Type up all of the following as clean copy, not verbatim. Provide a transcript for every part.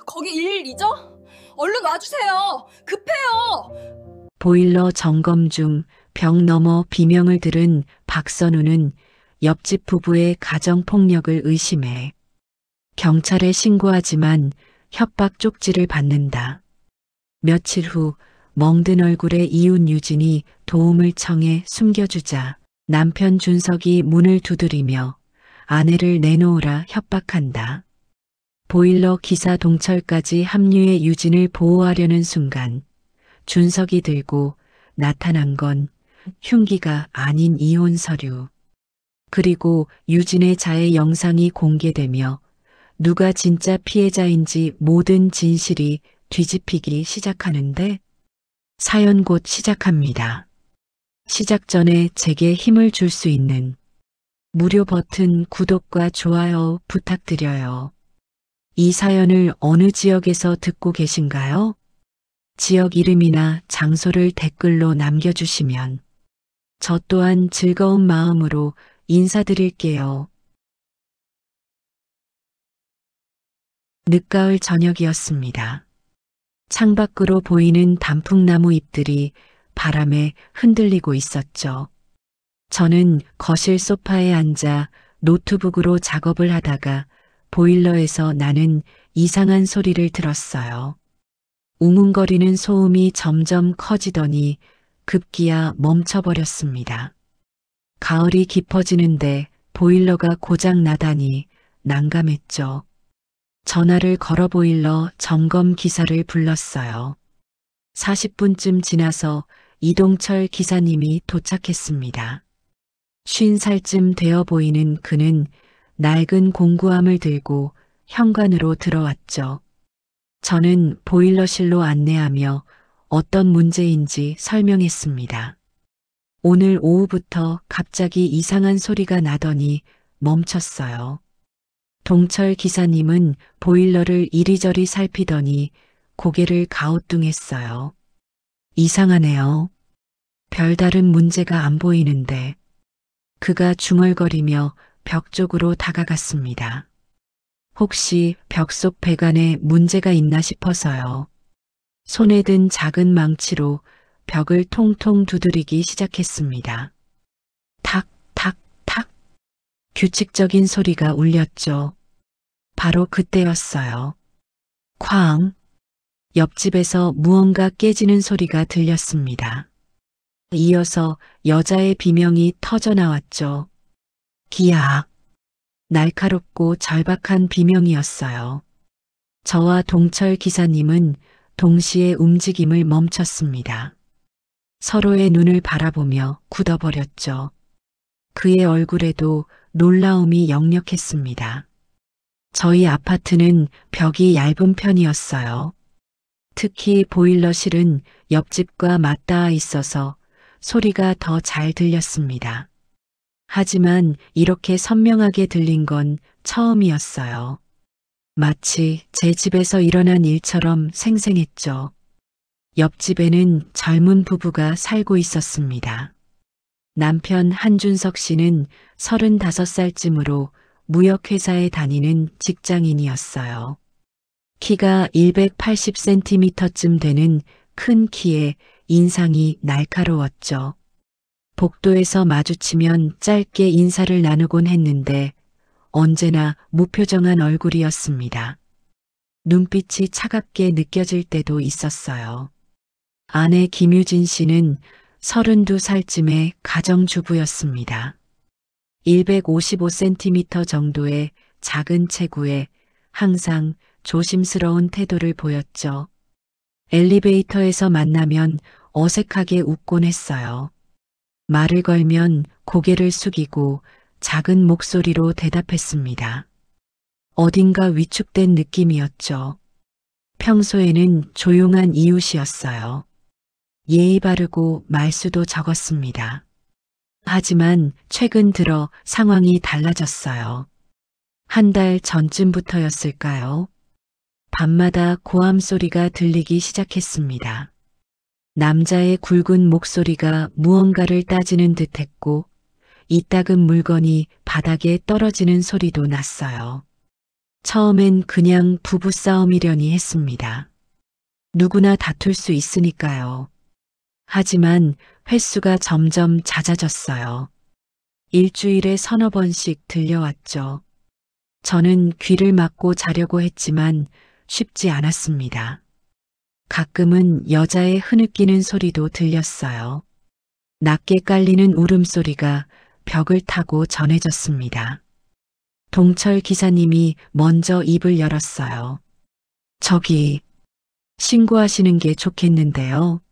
거기 일이죠? 얼른 와주세요. 급해요. 보일러 점검 중 벽 너머 비명을 들은 박선우는 옆집 부부의 가정폭력을 의심해 경찰에 신고하지만 협박 쪽지를 받는다. 며칠 후 멍든 얼굴의 이웃 유진이 도움을 청해 숨겨주자 남편 준석이 문을 두드리며 아내를 내놓으라 협박한다. 보일러 기사 동철까지 합류해 유진을 보호하려는 순간 준석이 들고 나타난 건 흉기가 아닌 이혼 서류. 그리고 유진의 자해 영상이 공개되며 누가 진짜 피해자인지 모든 진실이 뒤집히기 시작하는데 사연 곧 시작합니다. 시작 전에 제게 힘을 줄 수 있는 무료 버튼 구독과 좋아요 부탁드려요. 이 사연을 어느 지역에서 듣고 계신가요? 지역 이름이나 장소를 댓글로 남겨주시면 저 또한 즐거운 마음으로 인사드릴게요. 늦가을 저녁이었습니다. 창밖으로 보이는 단풍나무 잎들이 바람에 흔들리고 있었죠. 저는 거실 소파에 앉아 노트북으로 작업을 하다가 보일러에서 나는 이상한 소리를 들었어요. 웅웅거리는 소음이 점점 커지더니 급기야 멈춰버렸습니다. 가을이 깊어지는데 보일러가 고장 나다니 난감했죠. 전화를 걸어 보일러 점검 기사를 불렀어요. 40분쯤 지나서 이동철 기사님이 도착했습니다. 50살쯤 되어 보이는 그는 낡은 공구함을 들고 현관으로 들어왔죠. 저는 보일러실로 안내하며 어떤 문제인지 설명했습니다. 오늘 오후부터 갑자기 이상한 소리가 나더니 멈췄어요. 동철 기사님은 보일러를 이리저리 살피더니 고개를 가우뚱했어요. 이상하네요. 별다른 문제가 안 보이는데. 그가 중얼거리며 벽 쪽으로 다가갔습니다. 혹시 벽 속 배관에 문제가 있나 싶어서요. 손에 든 작은 망치로 벽을 통통 두드리기 시작했습니다. 탁, 탁, 탁. 규칙적인 소리가 울렸죠. 바로 그때였어요. 쾅. 옆집에서 무언가 깨지는 소리가 들렸습니다. 이어서 여자의 비명이 터져 나왔죠. 기악. 날카롭고 절박한 비명이었어요. 저와 동철 기사님은 동시에 움직임을 멈췄습니다. 서로의 눈을 바라보며 굳어버렸죠. 그의 얼굴에도 놀라움이 역력했습니다. 저희 아파트는 벽이 얇은 편이었어요. 특히 보일러실은 옆집과 맞닿아 있어서 소리가 더 잘 들렸습니다. 하지만 이렇게 선명하게 들린 건 처음이었어요. 마치 제 집에서 일어난 일처럼 생생했죠. 옆집에는 젊은 부부가 살고 있었습니다. 남편 한준석 씨는 35살쯤으로 무역회사에 다니는 직장인이었어요. 키가 180cm쯤 되는 큰 키에 인상이 날카로웠죠. 복도에서 마주치면 짧게 인사를 나누곤 했는데 언제나 무표정한 얼굴이었습니다. 눈빛이 차갑게 느껴질 때도 있었어요. 아내 김유진 씨는 32살쯤의 가정주부였습니다. 155cm 정도의 작은 체구에 항상 조심스러운 태도를 보였죠. 엘리베이터에서 만나면 어색하게 웃곤 했어요. 말을 걸면 고개를 숙이고 작은 목소리로 대답했습니다. 어딘가 위축된 느낌이었죠. 평소에는 조용한 이웃이었어요. 예의 바르고 말수도 적었습니다. 하지만 최근 들어 상황이 달라졌어요. 한 달 전쯤부터였을까요? 밤마다 고함 소리가 들리기 시작했습니다. 남자의 굵은 목소리가 무언가를 따지는 듯했고 이따금 물건이 바닥에 떨어지는 소리도 났어요. 처음엔 그냥 부부싸움이려니 했습니다. 누구나 다툴 수 있으니까요. 하지만 횟수가 점점 잦아졌어요. 일주일에 서너 번씩 들려왔죠. 저는 귀를 막고 자려고 했지만 쉽지 않았습니다. 가끔은 여자의 흐느끼는 소리도 들렸어요. 낮게 깔리는 울음소리가 벽을 타고 전해졌습니다. 동철 기사님이 먼저 입을 열었어요. 저기, 신고하시는 게 좋겠는데요.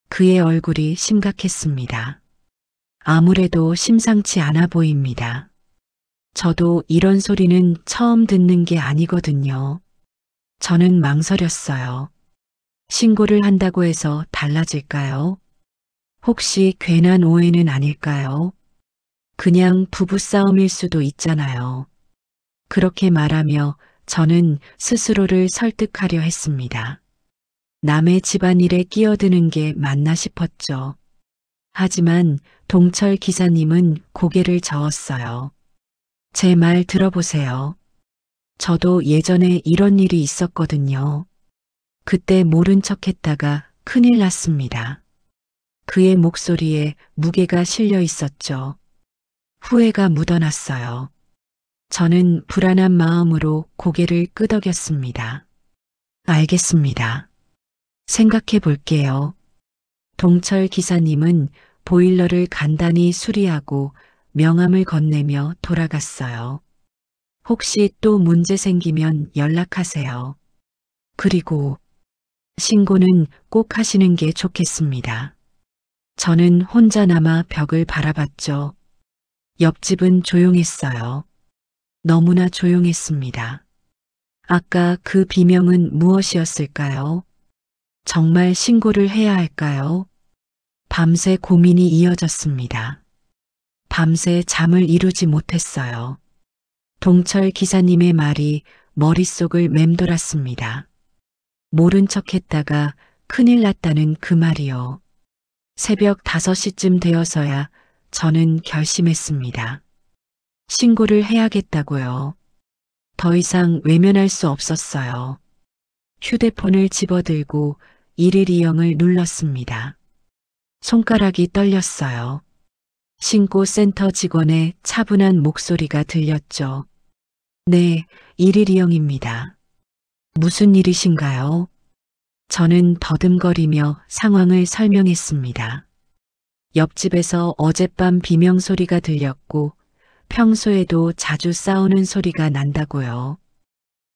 그의 얼굴이 심각했습니다. 아무래도 심상치 않아 보입니다. 저도 이런 소리는 처음 듣는 게 아니거든요. 저는 망설였어요. 신고를 한다고 해서 달라질까요? 혹시 괜한 오해는 아닐까요? 그냥 부부싸움일 수도 있잖아요. 그렇게 말하며 저는 스스로를 설득하려 했습니다. 남의 집안일에 끼어드는 게 맞나 싶었죠. 하지만 동철 기사님은 고개를 저었어요. 제 말 들어보세요. 저도 예전에 이런 일이 있었거든요. 그때 모른 척 했다가 큰일 났습니다. 그의 목소리에 무게가 실려 있었죠. 후회가 묻어났어요. 저는 불안한 마음으로 고개를 끄덕였습니다. 알겠습니다. 생각해 볼게요. 동철 기사님은 보일러를 간단히 수리하고 명함을 건네며 돌아갔어요. 혹시 또 문제 생기면 연락하세요. 그리고 신고는 꼭 하시는 게 좋겠습니다. 저는 혼자 남아 벽을 바라봤죠. 옆집은 조용했어요. 너무나 조용했습니다. 아까 그 비명은 무엇이었을까요? 정말 신고를 해야 할까요? 밤새 고민이 이어졌습니다. 밤새 잠을 이루지 못했어요. 동철 기사님의 말이 머릿속을 맴돌았습니다. 모른 척 했다가 큰일 났다는 그 말이요. 새벽 5시쯤 되어서야 저는 결심했습니다. 신고를 해야겠다고요. 더 이상 외면할 수 없었어요. 휴대폰을 집어들고 112을 눌렀습니다. 손가락이 떨렸어요. 신고센터 직원의 차분한 목소리가 들렸죠. 네, 112입니다. 무슨 일이신가요? 저는 더듬거리며 상황을 설명했습니다. 옆집에서 어젯밤 비명 소리가 들렸고 평소에도 자주 싸우는 소리가 난다고요.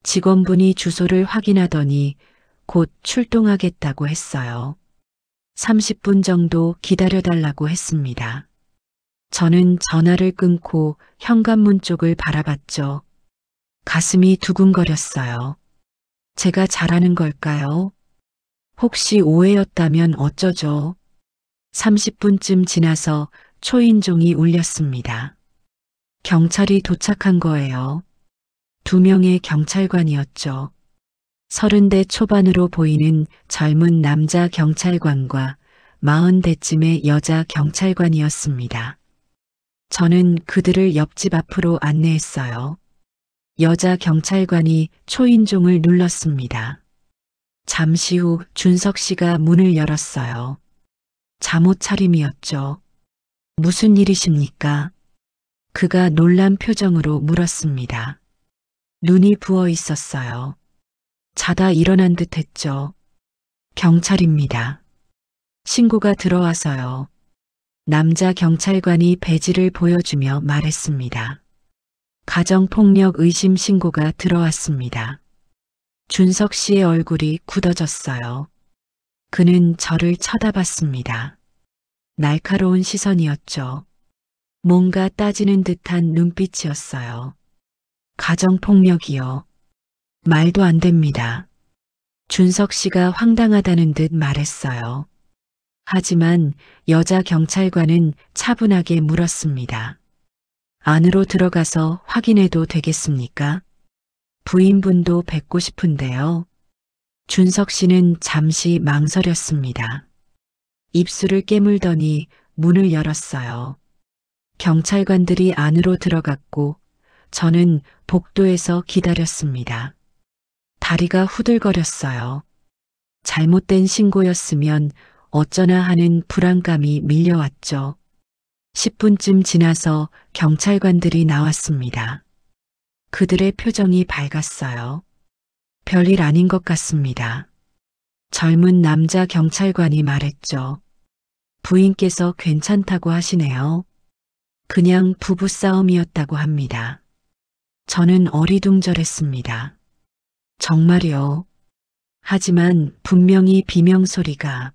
직원분이 주소를 확인하더니 곧 출동하겠다고 했어요. 30분 정도 기다려달라고 했습니다. 저는 전화를 끊고 현관문 쪽을 바라봤죠. 가슴이 두근거렸어요. 제가 잘하는 걸까요? 혹시 오해였다면 어쩌죠? 30분쯤 지나서 초인종이 울렸습니다. 경찰이 도착한 거예요. 2명의 경찰관이었죠. 30대 초반으로 보이는 젊은 남자 경찰관과 40대쯤의 여자 경찰관이었습니다. 저는 그들을 옆집 앞으로 안내했어요. 여자 경찰관이 초인종을 눌렀습니다. 잠시 후 준석 씨가 문을 열었어요. 잠옷 차림이었죠. 무슨 일이십니까? 그가 놀란 표정으로 물었습니다. 눈이 부어 있었어요. 자다 일어난 듯 했죠. 경찰입니다. 신고가 들어와서요. 남자 경찰관이 배지를 보여주며 말했습니다. 가정폭력 의심 신고가 들어왔습니다. 준석 씨의 얼굴이 굳어졌어요. 그는 저를 쳐다봤습니다. 날카로운 시선이었죠. 뭔가 따지는 듯한 눈빛이었어요. 가정폭력이요. 말도 안 됩니다. 준석 씨가 황당하다는 듯 말했어요. 하지만 여자 경찰관은 차분하게 물었습니다. 안으로 들어가서 확인해도 되겠습니까? 부인분도 뵙고 싶은데요. 준석 씨는 잠시 망설였습니다. 입술을 깨물더니 문을 열었어요. 경찰관들이 안으로 들어갔고 저는 복도에서 기다렸습니다. 다리가 후들거렸어요. 잘못된 신고였으면 어쩌나 하는 불안감이 밀려왔죠. 10분쯤 지나서 경찰관들이 나왔습니다. 그들의 표정이 밝았어요. 별일 아닌 것 같습니다. 젊은 남자 경찰관이 말했죠. 부인께서 괜찮다고 하시네요. 그냥 부부싸움이었다고 합니다. 저는 어리둥절했습니다. 정말요. 하지만 분명히 비명소리가.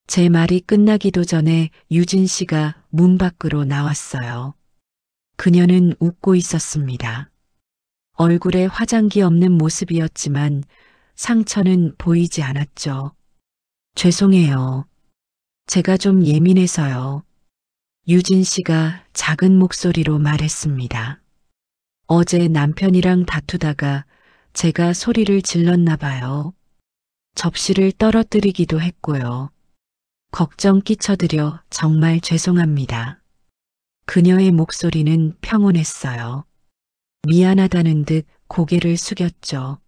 제 말이 끝나기도 전에 유진 씨가 문 밖으로 나왔어요. 그녀는 웃고 있었습니다. 얼굴에 화장기 없는 모습이었지만 상처는 보이지 않았죠. 죄송해요. 제가 좀 예민해서요. 유진 씨가 작은 목소리로 말했습니다. 어제 남편이랑 다투다가 제가 소리를 질렀나 봐요. 접시를 떨어뜨리기도 했고요. 걱정 끼쳐드려 정말 죄송합니다. 그녀의 목소리는 평온했어요. 미안하다는 듯 고개를 숙였죠.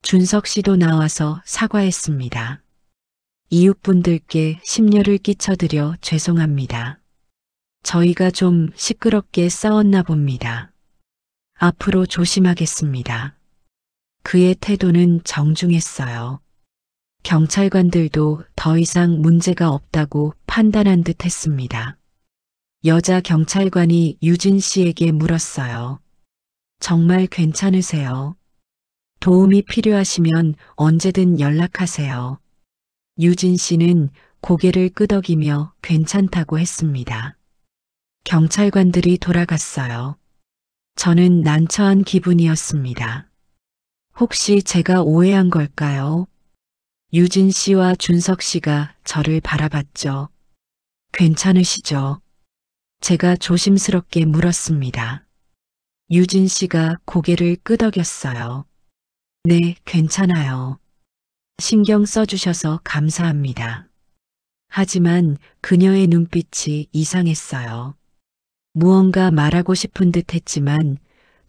준석 씨도 나와서 사과했습니다. 이웃분들께 심려를 끼쳐드려 죄송합니다. 저희가 좀 시끄럽게 싸웠나 봅니다. 앞으로 조심하겠습니다. 그의 태도는 정중했어요. 경찰관들도 더 이상 문제가 없다고 판단한 듯 했습니다. 여자 경찰관이 유진 씨에게 물었어요. 정말 괜찮으세요? 도움이 필요하시면 언제든 연락하세요. 유진 씨는 고개를 끄덕이며 괜찮다고 했습니다. 경찰관들이 돌아갔어요. 저는 난처한 기분이었습니다. 혹시 제가 오해한 걸까요? 유진 씨와 준석 씨가 저를 바라봤죠. 괜찮으시죠? 제가 조심스럽게 물었습니다. 유진 씨가 고개를 끄덕였어요. 네, 괜찮아요. 신경 써주셔서 감사합니다. 하지만 그녀의 눈빛이 이상했어요. 무언가 말하고 싶은 듯 했지만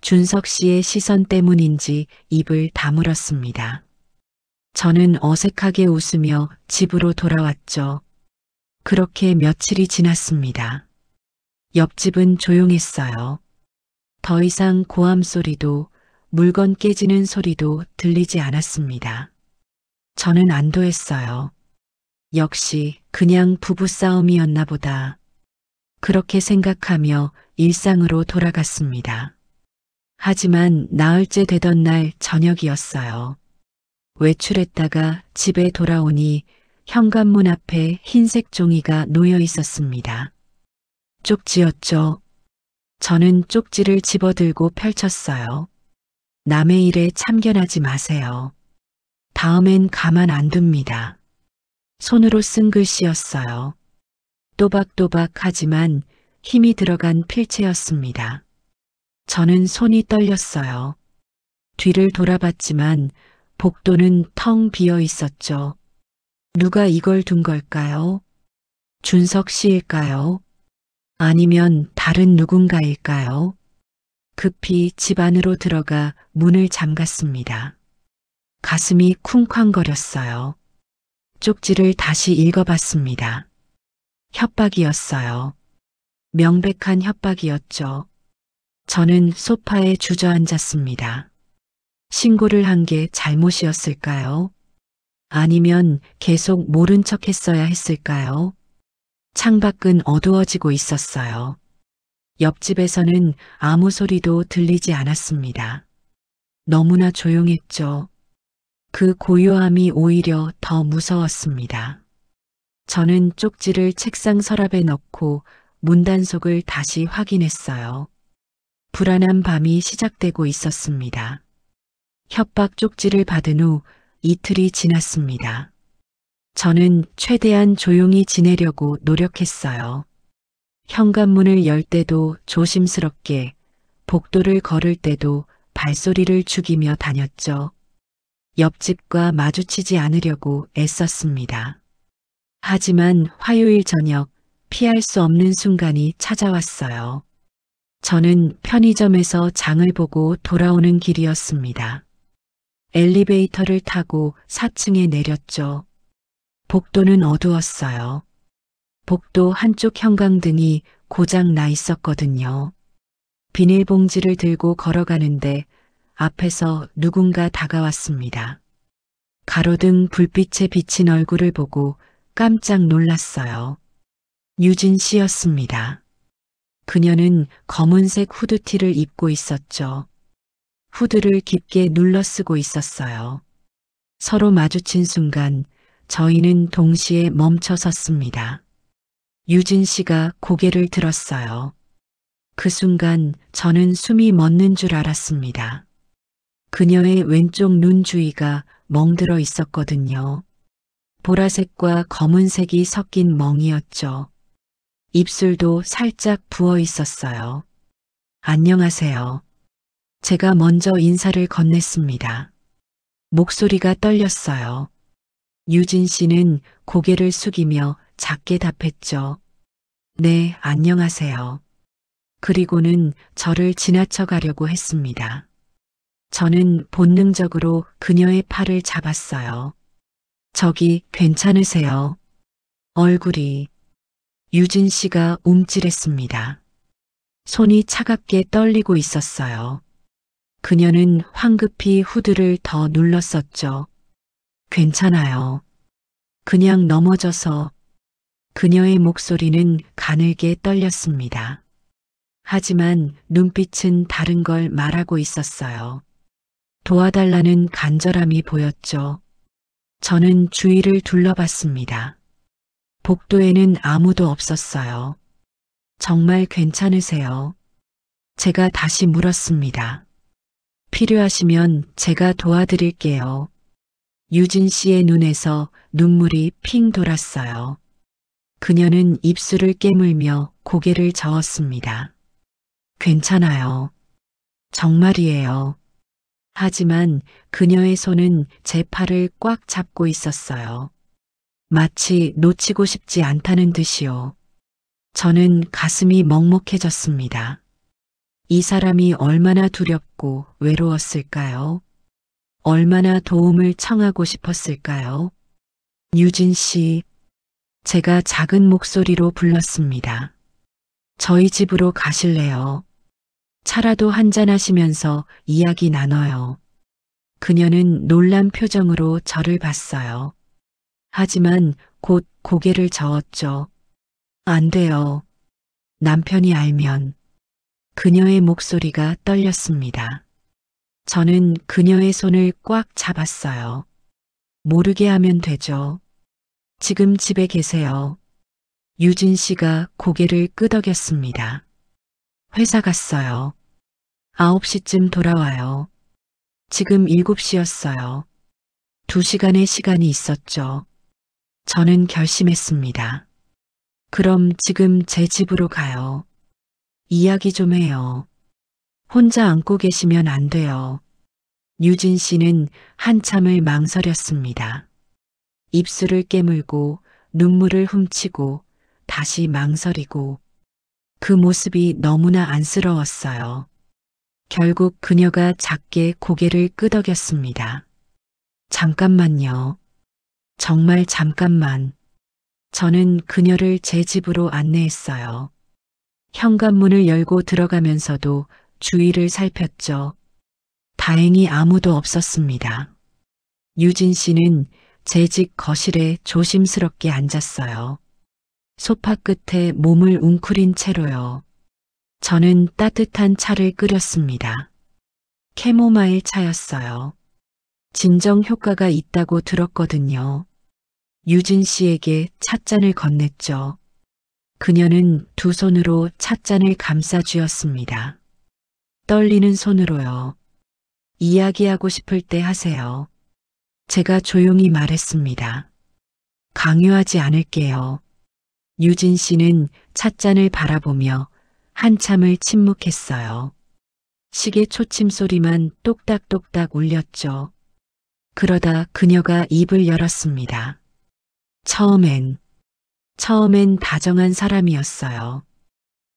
준석 씨의 시선 때문인지 입을 다물었습니다. 저는 어색하게 웃으며 집으로 돌아왔죠. 그렇게 며칠이 지났습니다. 옆집은 조용했어요. 더 이상 고함 소리도 물건 깨지는 소리도 들리지 않았습니다. 저는 안도했어요. 역시 그냥 부부싸움이었나 보다. 그렇게 생각하며 일상으로 돌아갔습니다. 하지만 나흘째 되던 날 저녁이었어요. 외출했다가 집에 돌아오니 현관문 앞에 흰색 종이가 놓여 있었습니다. 쪽지였죠. 저는 쪽지를 집어들고 펼쳤어요. 남의 일에 참견하지 마세요. 다음엔 가만 안 둡니다. 손으로 쓴 글씨였어요. 또박또박하지만 힘이 들어간 필체였습니다. 저는 손이 떨렸어요. 뒤를 돌아봤지만 복도는 텅 비어 있었죠. 누가 이걸 둔 걸까요? 준석 씨일까요? 아니면 다른 누군가일까요? 급히 집 안으로 들어가 문을 잠갔습니다. 가슴이 쿵쾅거렸어요. 쪽지를 다시 읽어봤습니다. 협박이었어요. 명백한 협박이었죠. 저는 소파에 주저앉았습니다. 신고를 한 게 잘못이었을까요? 아니면 계속 모른 척 했어야 했을까요? 창밖은 어두워지고 있었어요. 옆집에서는 아무 소리도 들리지 않았습니다. 너무나 조용했죠. 그 고요함이 오히려 더 무서웠습니다. 저는 쪽지를 책상 서랍에 넣고 문단속을 다시 확인했어요. 불안한 밤이 시작되고 있었습니다. 협박 쪽지를 받은 후 이틀이 지났습니다. 저는 최대한 조용히 지내려고 노력했어요. 현관문을 열 때도 조심스럽게, 복도를 걸을 때도 발소리를 죽이며 다녔죠. 옆집과 마주치지 않으려고 애썼습니다. 하지만 화요일 저녁 피할 수 없는 순간이 찾아왔어요. 저는 편의점에서 장을 보고 돌아오는 길이었습니다. 엘리베이터를 타고 4층에 내렸죠. 복도는 어두웠어요. 복도 한쪽 형광등이 고장 나 있었거든요. 비닐봉지를 들고 걸어가는데 앞에서 누군가 다가왔습니다. 가로등 불빛에 비친 얼굴을 보고 깜짝 놀랐어요. 유진 씨였습니다. 그녀는 검은색 후드티를 입고 있었죠. 후드를 깊게 눌러 쓰고 있었어요. 서로 마주친 순간 저희는 동시에 멈춰 섰습니다. 유진 씨가 고개를 들었어요. 그 순간 저는 숨이 멎는 줄 알았습니다. 그녀의 왼쪽 눈 주위가 멍들어 있었거든요. 보라색과 검은색이 섞인 멍이었죠. 입술도 살짝 부어 있었어요. 안녕하세요. 제가 먼저 인사를 건넸습니다. 목소리가 떨렸어요. 유진 씨는 고개를 숙이며 작게 답했죠. 네, 안녕하세요. 그리고는 저를 지나쳐 가려고 했습니다. 저는 본능적으로 그녀의 팔을 잡았어요. 저기 괜찮으세요? 얼굴이. 유진 씨가 움찔했습니다. 손이 차갑게 떨리고 있었어요. 그녀는 황급히 후드를 더 눌렀었죠. 괜찮아요. 그냥 넘어져서. 그녀의 목소리는 가늘게 떨렸습니다. 하지만 눈빛은 다른 걸 말하고 있었어요. 도와달라는 간절함이 보였죠. 저는 주위를 둘러봤습니다. 복도에는 아무도 없었어요. 정말 괜찮으세요? 제가 다시 물었습니다. 필요하시면 제가 도와드릴게요. 유진 씨의 눈에서 눈물이 핑 돌았어요. 그녀는 입술을 깨물며 고개를 저었습니다. 괜찮아요. 정말이에요. 하지만 그녀의 손은 제 팔을 꽉 잡고 있었어요. 마치 놓치고 싶지 않다는 듯이요. 저는 가슴이 먹먹해졌습니다. 이 사람이 얼마나 두렵고 외로웠을까요? 얼마나 도움을 청하고 싶었을까요? 유진 씨, 제가 작은 목소리로 불렀습니다. 저희 집으로 가실래요? 차라도 한잔하시면서 이야기 나눠요. 그녀는 놀란 표정으로 저를 봤어요. 하지만 곧 고개를 저었죠. 안 돼요. 남편이 알면. 그녀의 목소리가 떨렸습니다. 저는 그녀의 손을 꽉 잡았어요. 모르게 하면 되죠. 지금 집에 계세요. 유진 씨가 고개를 끄덕였습니다. 회사 갔어요. 9시쯤 돌아와요. 지금 7시였어요. 2시간의 시간이 있었죠. 저는 결심했습니다. 그럼 지금 제 집으로 가요. 이야기 좀 해요. 혼자 안고 계시면 안 돼요. 유진 씨는 한참을 망설였습니다. 입술을 깨물고 눈물을 훔치고 다시 망설이고 그 모습이 너무나 안쓰러웠어요. 결국 그녀가 작게 고개를 끄덕였습니다. 잠깐만요. 정말 잠깐만. 저는 그녀를 제 집으로 안내했어요. 현관문을 열고 들어가면서도 주위를 살폈죠. 다행히 아무도 없었습니다. 유진 씨는 제 집 거실에 조심스럽게 앉았어요. 소파 끝에 몸을 웅크린 채로요. 저는 따뜻한 차를 끓였습니다. 캐모마일 차였어요. 진정 효과가 있다고 들었거든요. 유진 씨에게 찻잔을 건넸죠. 그녀는 두 손으로 찻잔을 감싸 쥐었습니다. 떨리는 손으로요. 이야기하고 싶을 때 하세요. 제가 조용히 말했습니다. 강요하지 않을게요. 유진 씨는 찻잔을 바라보며 한참을 침묵했어요. 시계 초침 소리만 똑딱똑딱 울렸죠. 그러다 그녀가 입을 열었습니다. 처음엔 다정한 사람이었어요.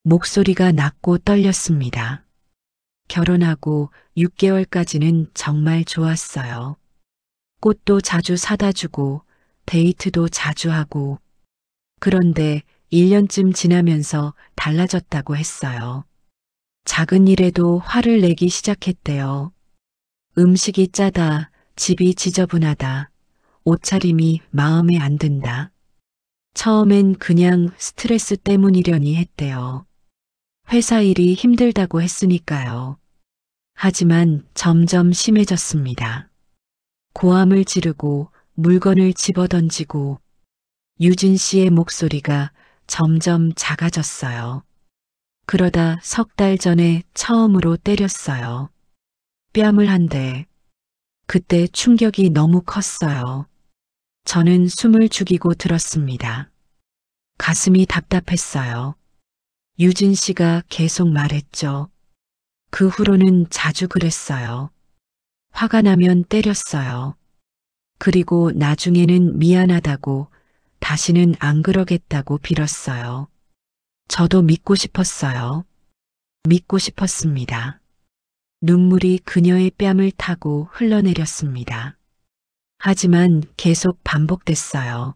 목소리가 낮고 떨렸습니다. 결혼하고 6개월까지는 정말 좋았어요. 꽃도 자주 사다 주고 데이트도 자주 하고 그런데 1년쯤 지나면서 달라졌다고 했어요. 작은 일에도 화를 내기 시작했대요. 음식이 짜다, 집이 지저분하다, 옷차림이 마음에 안 든다. 처음엔 그냥 스트레스 때문이려니 했대요. 회사 일이 힘들다고 했으니까요. 하지만 점점 심해졌습니다. 고함을 지르고 물건을 집어던지고 유진 씨의 목소리가 점점 작아졌어요. 그러다 3달 전에 처음으로 때렸어요. 뺨을 한 대. 그때 충격이 너무 컸어요. 저는 숨을 죽이고 들었습니다. 가슴이 답답했어요. 유진 씨가 계속 말했죠. 그 후로는 자주 그랬어요. 화가 나면 때렸어요. 그리고 나중에는 미안하다고 다시는 안 그러겠다고 빌었어요. 저도 믿고 싶었어요. 믿고 싶었습니다. 눈물이 그녀의 뺨을 타고 흘러내렸습니다. 하지만 계속 반복됐어요.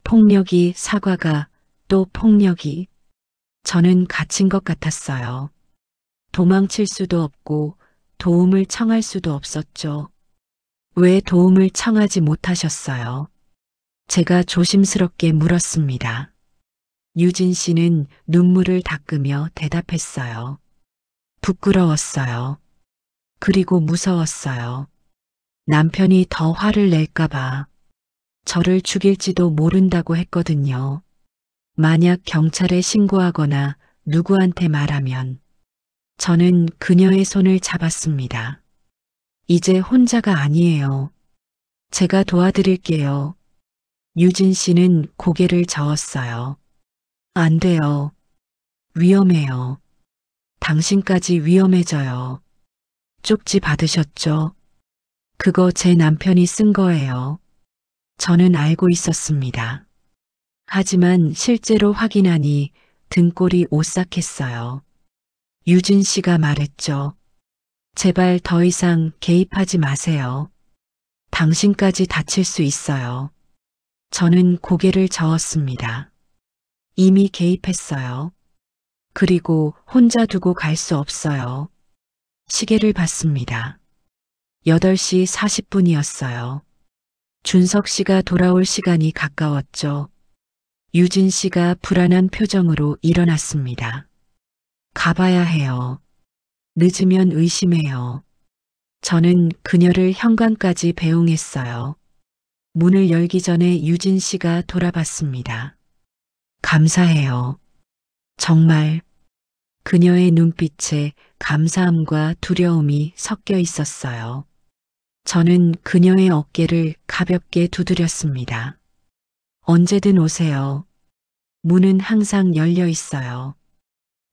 폭력이 사과가 또 폭력이. 저는 갇힌 것 같았어요. 도망칠 수도 없고 도움을 청할 수도 없었죠. 왜 도움을 청하지 못하셨어요? 제가 조심스럽게 물었습니다. 유진 씨는 눈물을 닦으며 대답했어요. 부끄러웠어요. 그리고 무서웠어요. 남편이 더 화를 낼까봐 저를 죽일지도 모른다고 했거든요. 만약 경찰에 신고하거나 누구한테 말하면 저는 그녀의 손을 잡았습니다. 이제 혼자가 아니에요. 제가 도와드릴게요. 유진 씨는 고개를 저었어요. 안 돼요. 위험해요. 당신까지 위험해져요. 쪽지 받으셨죠? 그거 제 남편이 쓴 거예요. 저는 알고 있었습니다. 하지만 실제로 확인하니 등골이 오싹했어요. 유진 씨가 말했죠. 제발 더 이상 개입하지 마세요. 당신까지 다칠 수 있어요. 저는 고개를 저었습니다. 이미 개입했어요. 그리고 혼자 두고 갈 수 없어요. 시계를 봤습니다. 8시 40분이었어요. 준석 씨가 돌아올 시간이 가까웠죠. 유진 씨가 불안한 표정으로 일어났습니다. 가봐야 해요. 늦으면 의심해요. 저는 그녀를 현관까지 배웅했어요. 문을 열기 전에 유진 씨가 돌아봤습니다. 감사해요. 정말. 그녀의 눈빛에 감사함과 두려움이 섞여 있었어요. 저는 그녀의 어깨를 가볍게 두드렸습니다. 언제든 오세요. 문은 항상 열려 있어요.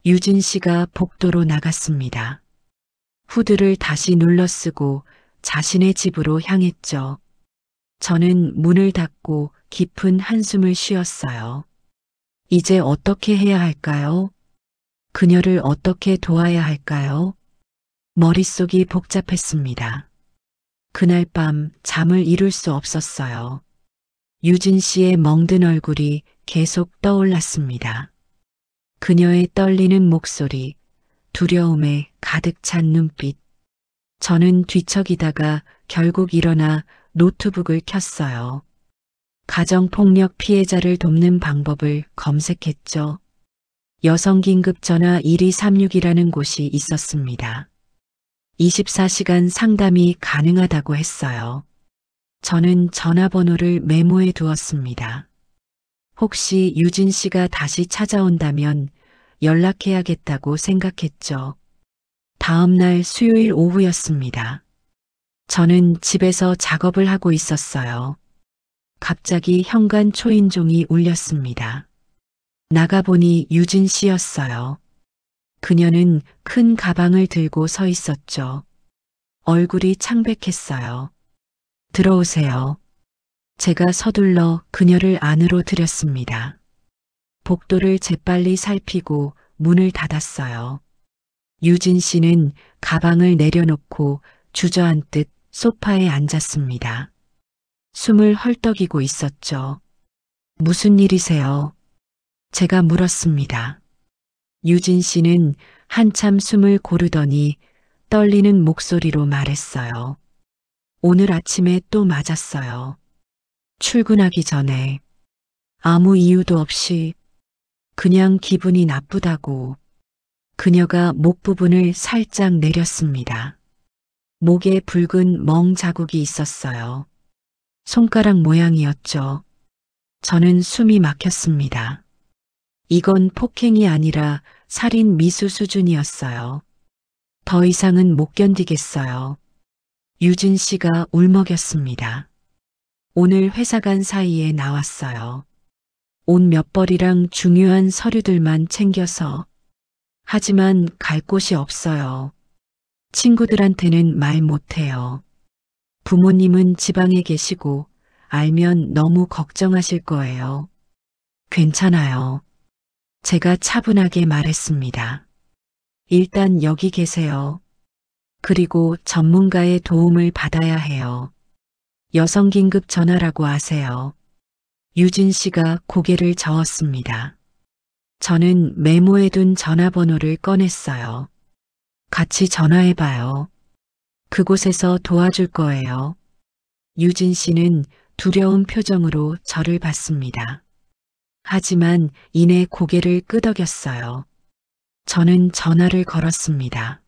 유진 씨가 복도로 나갔습니다. 후드를 다시 눌러쓰고 자신의 집으로 향했죠. 저는 문을 닫고 깊은 한숨을 쉬었어요. 이제 어떻게 해야 할까요? 그녀를 어떻게 도와야 할까요? 머릿속이 복잡했습니다. 그날 밤 잠을 이룰 수 없었어요. 유진 씨의 멍든 얼굴이 계속 떠올랐습니다. 그녀의 떨리는 목소리, 두려움에 가득 찬 눈빛. 저는 뒤척이다가 결국 일어나 노트북을 켰어요. 가정폭력 피해자를 돕는 방법을 검색했죠. 여성긴급전화 1236이라는 곳이 있었습니다. 24시간 상담이 가능하다고 했어요. 저는 전화번호를 메모해 두었습니다. 혹시 유진 씨가 다시 찾아온다면 연락해야겠다고 생각했죠. 다음 날 수요일 오후였습니다. 저는 집에서 작업을 하고 있었어요. 갑자기 현관 초인종이 울렸습니다. 나가보니 유진 씨였어요. 그녀는 큰 가방을 들고 서 있었죠. 얼굴이 창백했어요. 들어오세요. 제가 서둘러 그녀를 안으로 들였습니다. 복도를 재빨리 살피고 문을 닫았어요. 유진 씨는 가방을 내려놓고 주저앉듯 소파에 앉았습니다. 숨을 헐떡이고 있었죠. 무슨 일이세요? 제가 물었습니다. 유진 씨는 한참 숨을 고르더니 떨리는 목소리로 말했어요. 오늘 아침에 또 맞았어요. 출근하기 전에 아무 이유도 없이 그냥 기분이 나쁘다고. 그녀가 목 부분을 살짝 내렸습니다. 목에 붉은 멍 자국이 있었어요. 손가락 모양이었죠. 저는 숨이 막혔습니다. 이건 폭행이 아니라 살인 미수 수준이었어요. 더 이상은 못 견디겠어요. 유진 씨가 울먹였습니다. 오늘 회사 간 사이에 나왔어요. 옷 몇 벌이랑 중요한 서류들만 챙겨서. 하지만 갈 곳이 없어요. 친구들한테는 말 못해요. 부모님은 지방에 계시고 알면 너무 걱정하실 거예요. 괜찮아요. 제가 차분하게 말했습니다. 일단 여기 계세요. 그리고 전문가의 도움을 받아야 해요. 여성 긴급 전화라고 아세요. 유진 씨가 고개를 저었습니다. 저는 메모해둔 전화번호를 꺼냈어요. 같이 전화해봐요. 그곳에서 도와줄 거예요. 유진 씨는 두려운 표정으로 저를 봤습니다. 하지만 이내 고개를 끄덕였어요. 저는 전화를 걸었습니다.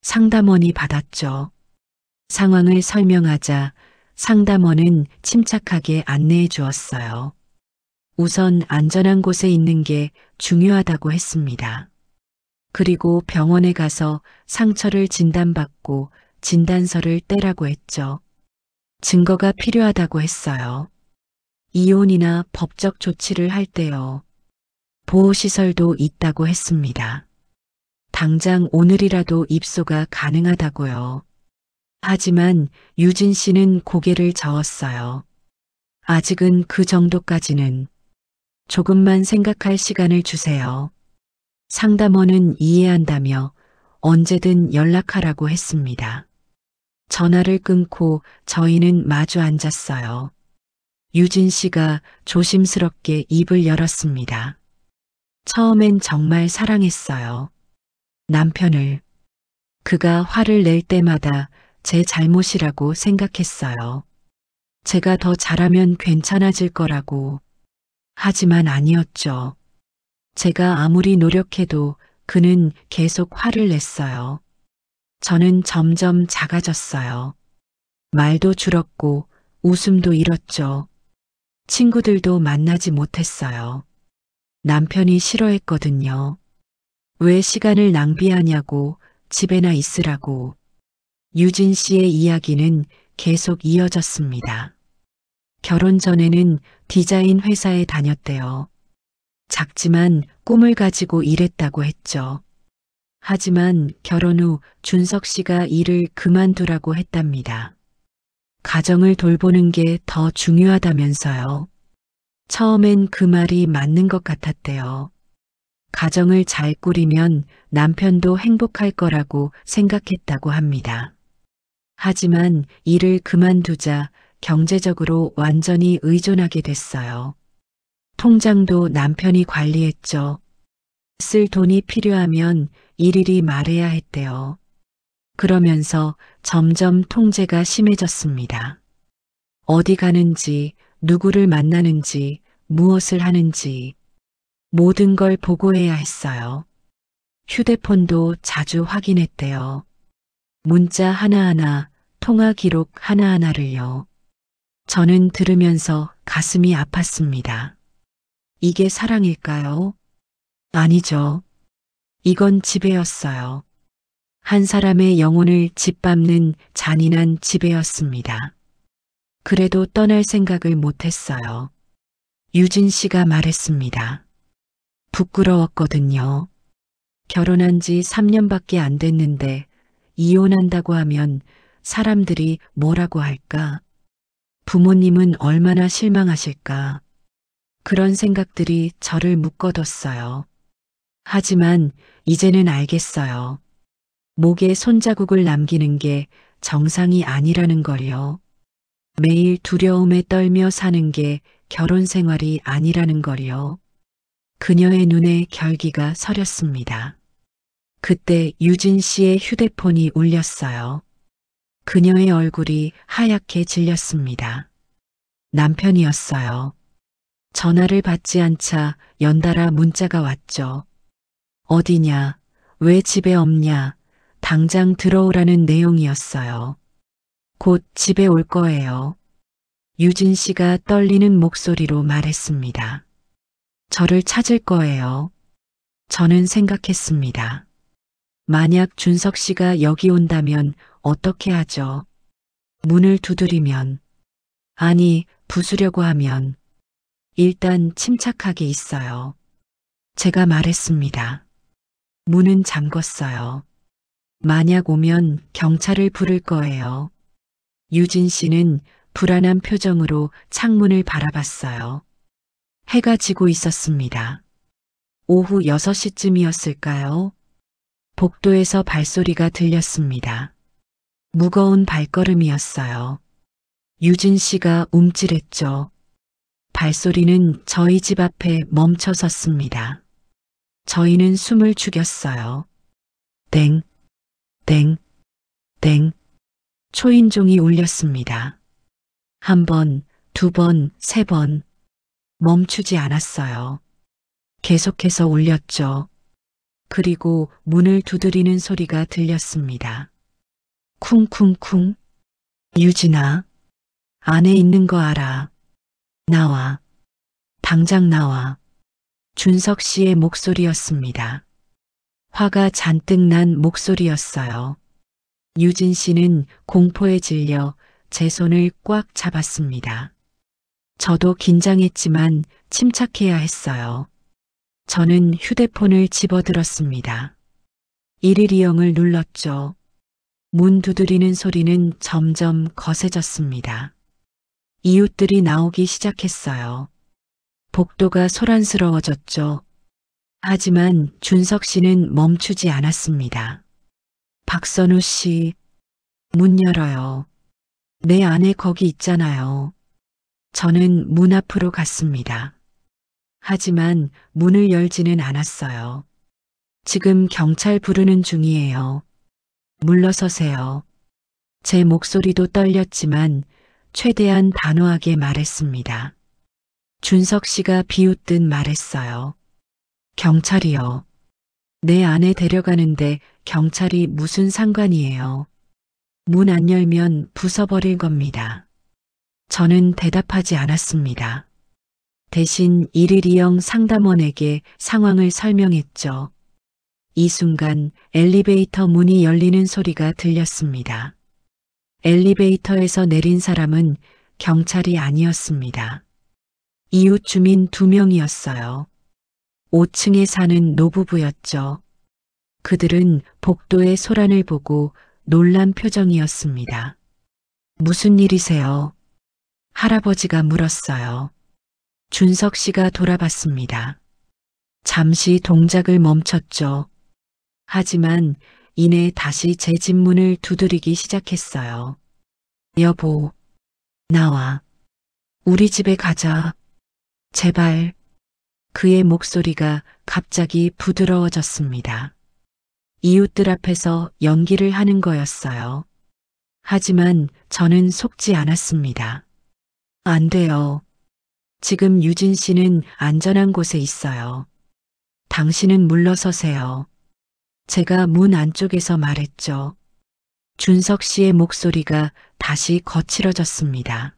상담원이 받았죠. 상황을 설명하자 상담원은 침착하게 안내해 주었어요. 우선 안전한 곳에 있는 게 중요하다고 했습니다. 그리고 병원에 가서 상처를 진단받고 진단서를 떼라고 했죠. 증거가 필요하다고 했어요. 이혼이나 법적 조치를 할 때요. 보호시설도 있다고 했습니다. 당장 오늘이라도 입소가 가능하다고요. 하지만 유진 씨는 고개를 저었어요. 아직은 그 정도까지는. 조금만 생각할 시간을 주세요. 상담원은 이해한다며 언제든 연락하라고 했습니다. 전화를 끊고 저희는 마주 앉았어요. 유진 씨가 조심스럽게 입을 열었습니다. 처음엔 정말 사랑했어요. 남편을. 그가 화를 낼 때마다 제 잘못이라고 생각했어요. 제가 더 잘하면 괜찮아질 거라고. 하지만 아니었죠. 제가 아무리 노력해도 그는 계속 화를 냈어요. 저는 점점 작아졌어요. 말도 줄었고 웃음도 잃었죠. 친구들도 만나지 못했어요. 남편이 싫어했거든요. 왜 시간을 낭비하냐고 집에나 있으라고. 유진 씨의 이야기는 계속 이어졌습니다. 결혼 전에는 디자인 회사에 다녔대요. 작지만 꿈을 가지고 일했다고 했죠. 하지만 결혼 후 준석 씨가 일을 그만두라고 했답니다. 가정을 돌보는 게 더 중요하다면서요. 처음엔 그 말이 맞는 것 같았대요. 가정을 잘 꾸리면 남편도 행복할 거라고 생각했다고 합니다. 하지만 일을 그만두자 경제적으로 완전히 의존하게 됐어요. 통장도 남편이 관리했죠. 쓸 돈이 필요하면 일일이 말해야 했대요. 그러면서 점점 통제가 심해졌습니다. 어디 가는지, 누구를 만나는지, 무엇을 하는지 모든 걸 보고해야 했어요. 휴대폰도 자주 확인했대요. 문자 하나하나, 통화 기록 하나하나를요. 저는 들으면서 가슴이 아팠습니다. 이게 사랑일까요? 아니죠. 이건 지배였어요. 한 사람의 영혼을 짓밟는 잔인한 지배였습니다. 그래도 떠날 생각을 못했어요. 유진 씨가 말했습니다. 부끄러웠거든요. 결혼한 지 3년밖에 안 됐는데 이혼한다고 하면 사람들이 뭐라고 할까? 부모님은 얼마나 실망하실까? 그런 생각들이 저를 묶어뒀어요. 하지만 이제는 알겠어요. 목에 손자국을 남기는 게 정상이 아니라는 걸요. 매일 두려움에 떨며 사는 게 결혼 생활이 아니라는 걸요. 그녀의 눈에 결기가 서렸습니다. 그때 유진 씨의 휴대폰이 울렸어요. 그녀의 얼굴이 하얗게 질렸습니다. 남편이었어요. 전화를 받지 않자 연달아 문자가 왔죠. 어디냐? 왜 집에 없냐? 당장 들어오라는 내용이었어요. 곧 집에 올 거예요. 유진 씨가 떨리는 목소리로 말했습니다. 저를 찾을 거예요. 저는 생각했습니다. 만약 준석 씨가 여기 온다면 어떻게 하죠? 문을 두드리면, 아니, 부수려고 하면, 일단 침착하게 있어요. 제가 말했습니다. 문은 잠궜어요. 만약 오면 경찰을 부를 거예요. 유진 씨는 불안한 표정으로 창문을 바라봤어요. 해가 지고 있었습니다. 오후 6시쯤이었을까요? 복도에서 발소리가 들렸습니다. 무거운 발걸음이었어요. 유진 씨가 움찔했죠. 발소리는 저희 집 앞에 멈춰 섰습니다. 저희는 숨을 죽였어요. 땡, 땡, 땡. 초인종이 울렸습니다. 한 번, 두 번, 세 번. 멈추지 않았어요. 계속해서 울렸죠. 그리고 문을 두드리는 소리가 들렸습니다. 쿵쿵쿵. 유진아, 안에 있는 거 알아. 나와. 당장 나와. 준석 씨의 목소리였습니다. 화가 잔뜩 난 목소리였어요. 유진 씨는 공포에 질려 제 손을 꽉 잡았습니다. 저도 긴장했지만 침착해야 했어요. 저는 휴대폰을 집어들었습니다. 112영을 눌렀죠. 문 두드리는 소리는 점점 거세졌습니다. 이웃들이 나오기 시작했어요. 복도가 소란스러워졌죠. 하지만 준석 씨는 멈추지 않았습니다. 박선우 씨, 문 열어요. 내 아내 거기 있잖아요. 저는 문 앞으로 갔습니다. 하지만 문을 열지는 않았어요. 지금 경찰 부르는 중이에요. 물러서세요. 제 목소리도 떨렸지만 최대한 단호하게 말했습니다. 준석 씨가 비웃듯 말했어요. 경찰이요. 내 아내 데려가는데 경찰이 무슨 상관이에요. 문 안 열면 부숴버릴 겁니다. 저는 대답하지 않았습니다. 대신 112영 상담원에게 상황을 설명했죠. 이 순간 엘리베이터 문이 열리는 소리가 들렸습니다. 엘리베이터에서 내린 사람은 경찰이 아니었습니다. 이웃 주민 2명이었어요. 5층에 사는 노부부였죠. 그들은 복도의 소란을 보고 놀란 표정이었습니다. 무슨 일이세요? 할아버지가 물었어요. 준석 씨가 돌아봤습니다. 잠시 동작을 멈췄죠. 하지만 이내 다시 제 집 문을 두드리기 시작했어요. 여보, 나와. 우리 집에 가자. 제발. 그의 목소리가 갑자기 부드러워졌습니다. 이웃들 앞에서 연기를 하는 거였어요. 하지만 저는 속지 않았습니다. 안 돼요. 지금 유진 씨는 안전한 곳에 있어요. 당신은 물러서세요. 제가 문 안쪽에서 말했죠. 준석 씨의 목소리가 다시 거칠어졌습니다.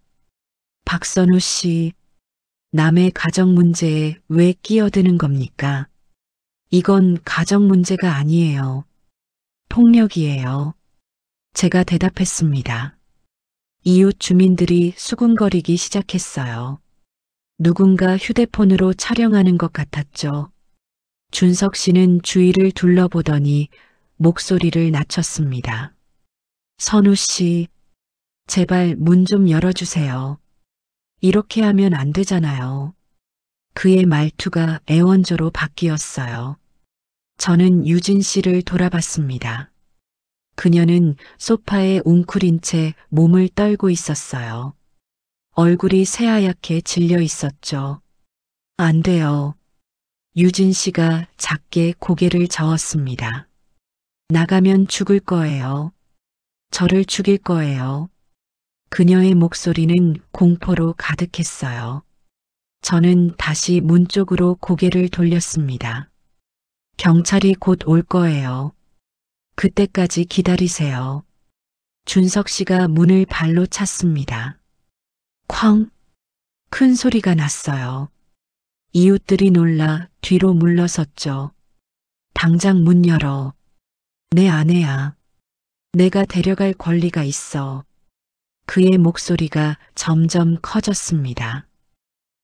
박선우 씨, 남의 가정 문제에 왜 끼어드는 겁니까? 이건 가정 문제가 아니에요. 폭력이에요. 제가 대답했습니다. 이웃 주민들이 수군거리기 시작했어요. 누군가 휴대폰으로 촬영하는 것 같았죠. 준석 씨는 주위를 둘러보더니 목소리를 낮췄습니다. 선우 씨, 제발 문 좀 열어주세요. 이렇게 하면 안 되잖아요. 그의 말투가 애원조로 바뀌었어요. 저는 유진 씨를 돌아봤습니다. 그녀는 소파에 웅크린 채 몸을 떨고 있었어요. 얼굴이 새하얗게 질려 있었죠. 안 돼요. 유진 씨가 작게 고개를 저었습니다. 나가면 죽을 거예요. 저를 죽일 거예요. 그녀의 목소리는 공포로 가득했어요. 저는 다시 문 쪽으로 고개를 돌렸습니다. 경찰이 곧 올 거예요. 그때까지 기다리세요. 준석 씨가 문을 발로 찼습니다. 쾅! 큰 소리가 났어요. 이웃들이 놀라 뒤로 물러섰죠. 당장 문 열어. 내 아내야. 내가 데려갈 권리가 있어. 그의 목소리가 점점 커졌습니다.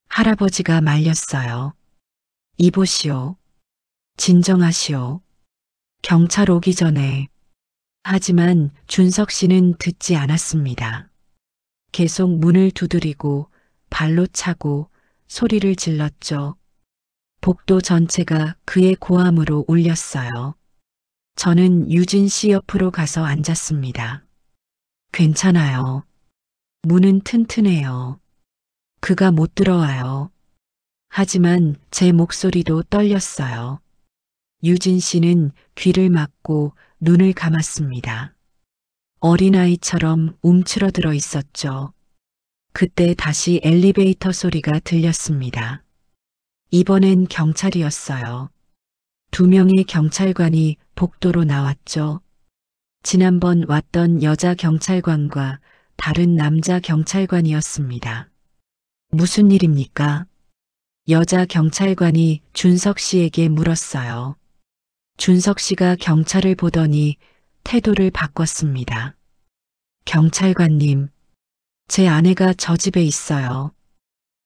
할아버지가 말렸어요. 이보시오. 진정하시오. 경찰 오기 전에. 하지만 준석 씨는 듣지 않았습니다. 계속 문을 두드리고 발로 차고 소리를 질렀죠. 복도 전체가 그의 고함으로 울렸어요. 저는 유진 씨 옆으로 가서 앉았습니다. 괜찮아요. 문은 튼튼해요. 그가 못 들어와요. 하지만 제 목소리도 떨렸어요. 유진 씨는 귀를 막고 눈을 감았습니다. 어린아이처럼 움츠러들어 있었죠. 그때 다시 엘리베이터 소리가 들렸습니다. 이번엔 경찰이었어요. 2명의 경찰관이 복도로 나왔죠. 지난번 왔던 여자 경찰관과 다른 남자 경찰관이었습니다. 무슨 일입니까? 여자 경찰관이 준석 씨에게 물었어요. 준석 씨가 경찰을 보더니 태도를 바꿨습니다. 경찰관님, 제 아내가 저 집에 있어요.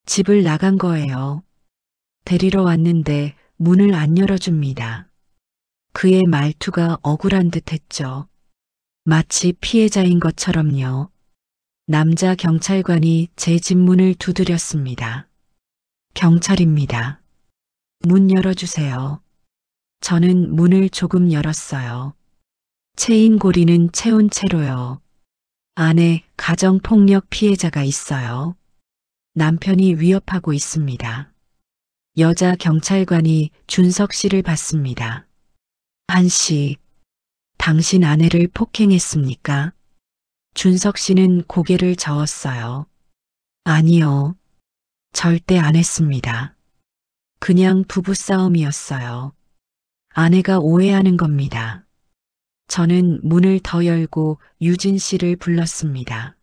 집을 나간 거예요. 데리러 왔는데 문을 안 열어줍니다. 그의 말투가 억울한 듯 했죠. 마치 피해자인 것처럼요. 남자 경찰관이 제 집 문을 두드렸습니다. 경찰입니다. 문 열어주세요. 저는 문을 조금 열었어요. 체인 고리는 채운 채로요. 안에 가정폭력 피해자가 있어요. 남편이 위협하고 있습니다. 여자 경찰관이 준석 씨를 봤습니다. 한 씨, 당신 아내를 폭행했습니까? 준석 씨는 고개를 저었어요. 아니요. 절대 안 했습니다. 그냥 부부싸움이었어요. 아내가 오해하는 겁니다. 저는 문을 더 열고 유진 씨를 불렀습니다.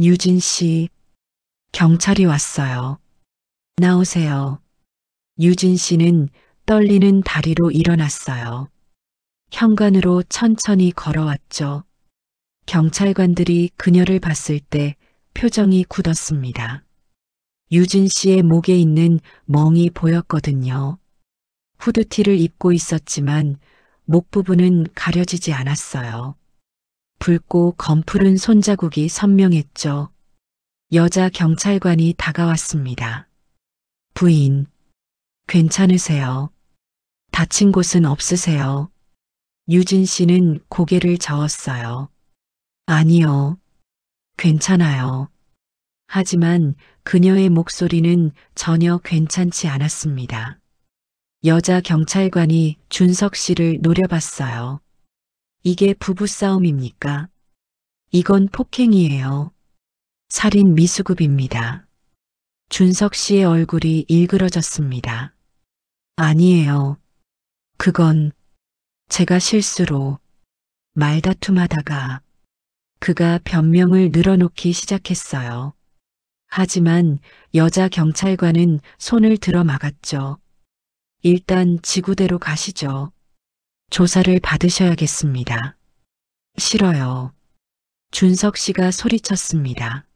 유진 씨, 경찰이 왔어요. 나오세요. 유진 씨는 떨리는 다리로 일어났어요. 현관으로 천천히 걸어왔죠. 경찰관들이 그녀를 봤을 때 표정이 굳었습니다. 유진 씨의 목에 있는 멍이 보였거든요. 후드티를 입고 있었지만 목 부분은 가려지지 않았어요. 붉고 검푸른 손자국이 선명했죠. 여자 경찰관이 다가왔습니다. 부인, 괜찮으세요? 다친 곳은 없으세요? 유진 씨는 고개를 저었어요. 아니요. 괜찮아요. 하지만 그녀의 목소리는 전혀 괜찮지 않았습니다. 여자 경찰관이 준석 씨를 노려봤어요. 이게 부부싸움입니까? 이건 폭행이에요. 살인 미수급입니다. 준석 씨의 얼굴이 일그러졌습니다. 아니에요. 그건 제가 실수로 말다툼하다가 그가 변명을 늘어놓기 시작했어요. 하지만 여자 경찰관은 손을 들어 막았죠. 일단 지구대로 가시죠. 조사를 받으셔야겠습니다. 싫어요. 준석 씨가 소리쳤습니다.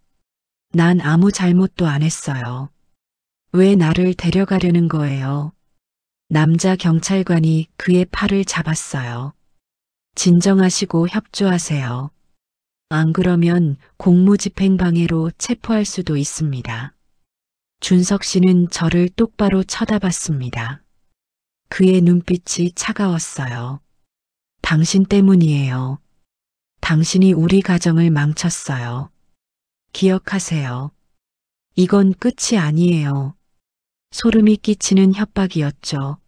난 아무 잘못도 안 했어요. 왜 나를 데려가려는 거예요? 남자 경찰관이 그의 팔을 잡았어요. 진정하시고 협조하세요. 안 그러면 공무집행방해로 체포할 수도 있습니다. 준석 씨는 저를 똑바로 쳐다봤습니다. 그의 눈빛이 차가웠어요. 당신 때문이에요. 당신이 우리 가정을 망쳤어요. 기억하세요. 이건 끝이 아니에요. 소름이 끼치는 협박이었죠.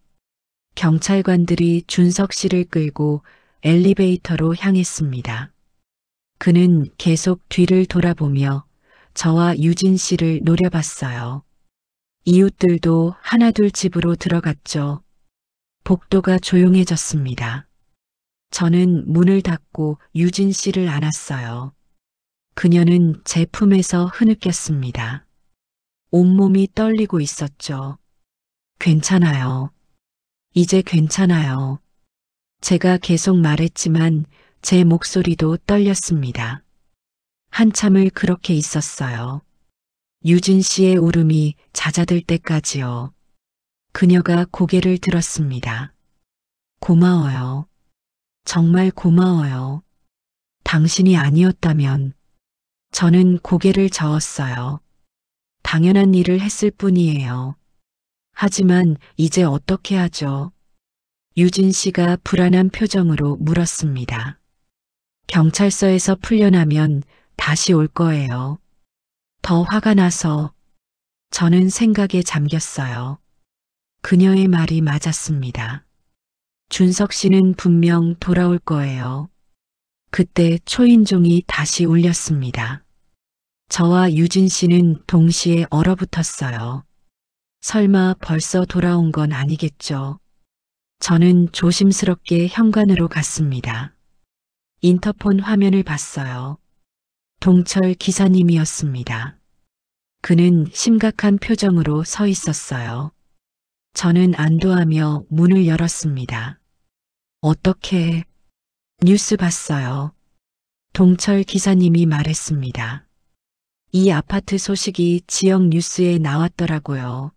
경찰관들이 준석 씨를 끌고 엘리베이터로 향했습니다. 그는 계속 뒤를 돌아보며 저와 유진 씨를 노려봤어요. 이웃들도 하나둘 집으로 들어갔죠. 복도가 조용해졌습니다. 저는 문을 닫고 유진 씨를 안았어요. 그녀는 제 품에서 흐느꼈습니다. 온몸이 떨리고 있었죠. 괜찮아요. 이제 괜찮아요. 제가 계속 말했지만 제 목소리도 떨렸습니다. 한참을 그렇게 있었어요. 유진 씨의 울음이 잦아들 때까지요. 그녀가 고개를 들었습니다. 고마워요. 정말 고마워요. 당신이 아니었다면 저는 고개를 저었어요. 당연한 일을 했을 뿐이에요. 하지만 이제 어떻게 하죠? 유진 씨가 불안한 표정으로 물었습니다. 경찰서에서 풀려나면 다시 올 거예요. 더 화가 나서 저는 생각에 잠겼어요. 그녀의 말이 맞았습니다. 준석 씨는 분명 돌아올 거예요. 그때 초인종이 다시 울렸습니다. 저와 유진 씨는 동시에 얼어붙었어요. 설마 벌써 돌아온 건 아니겠죠? 저는 조심스럽게 현관으로 갔습니다. 인터폰 화면을 봤어요. 동철 기사님이었습니다. 그는 심각한 표정으로 서 있었어요. 저는 안도하며 문을 열었습니다. 어떻게? 뉴스 봤어요. 동철 기사님이 말했습니다. 이 아파트 소식이 지역 뉴스에 나왔더라고요.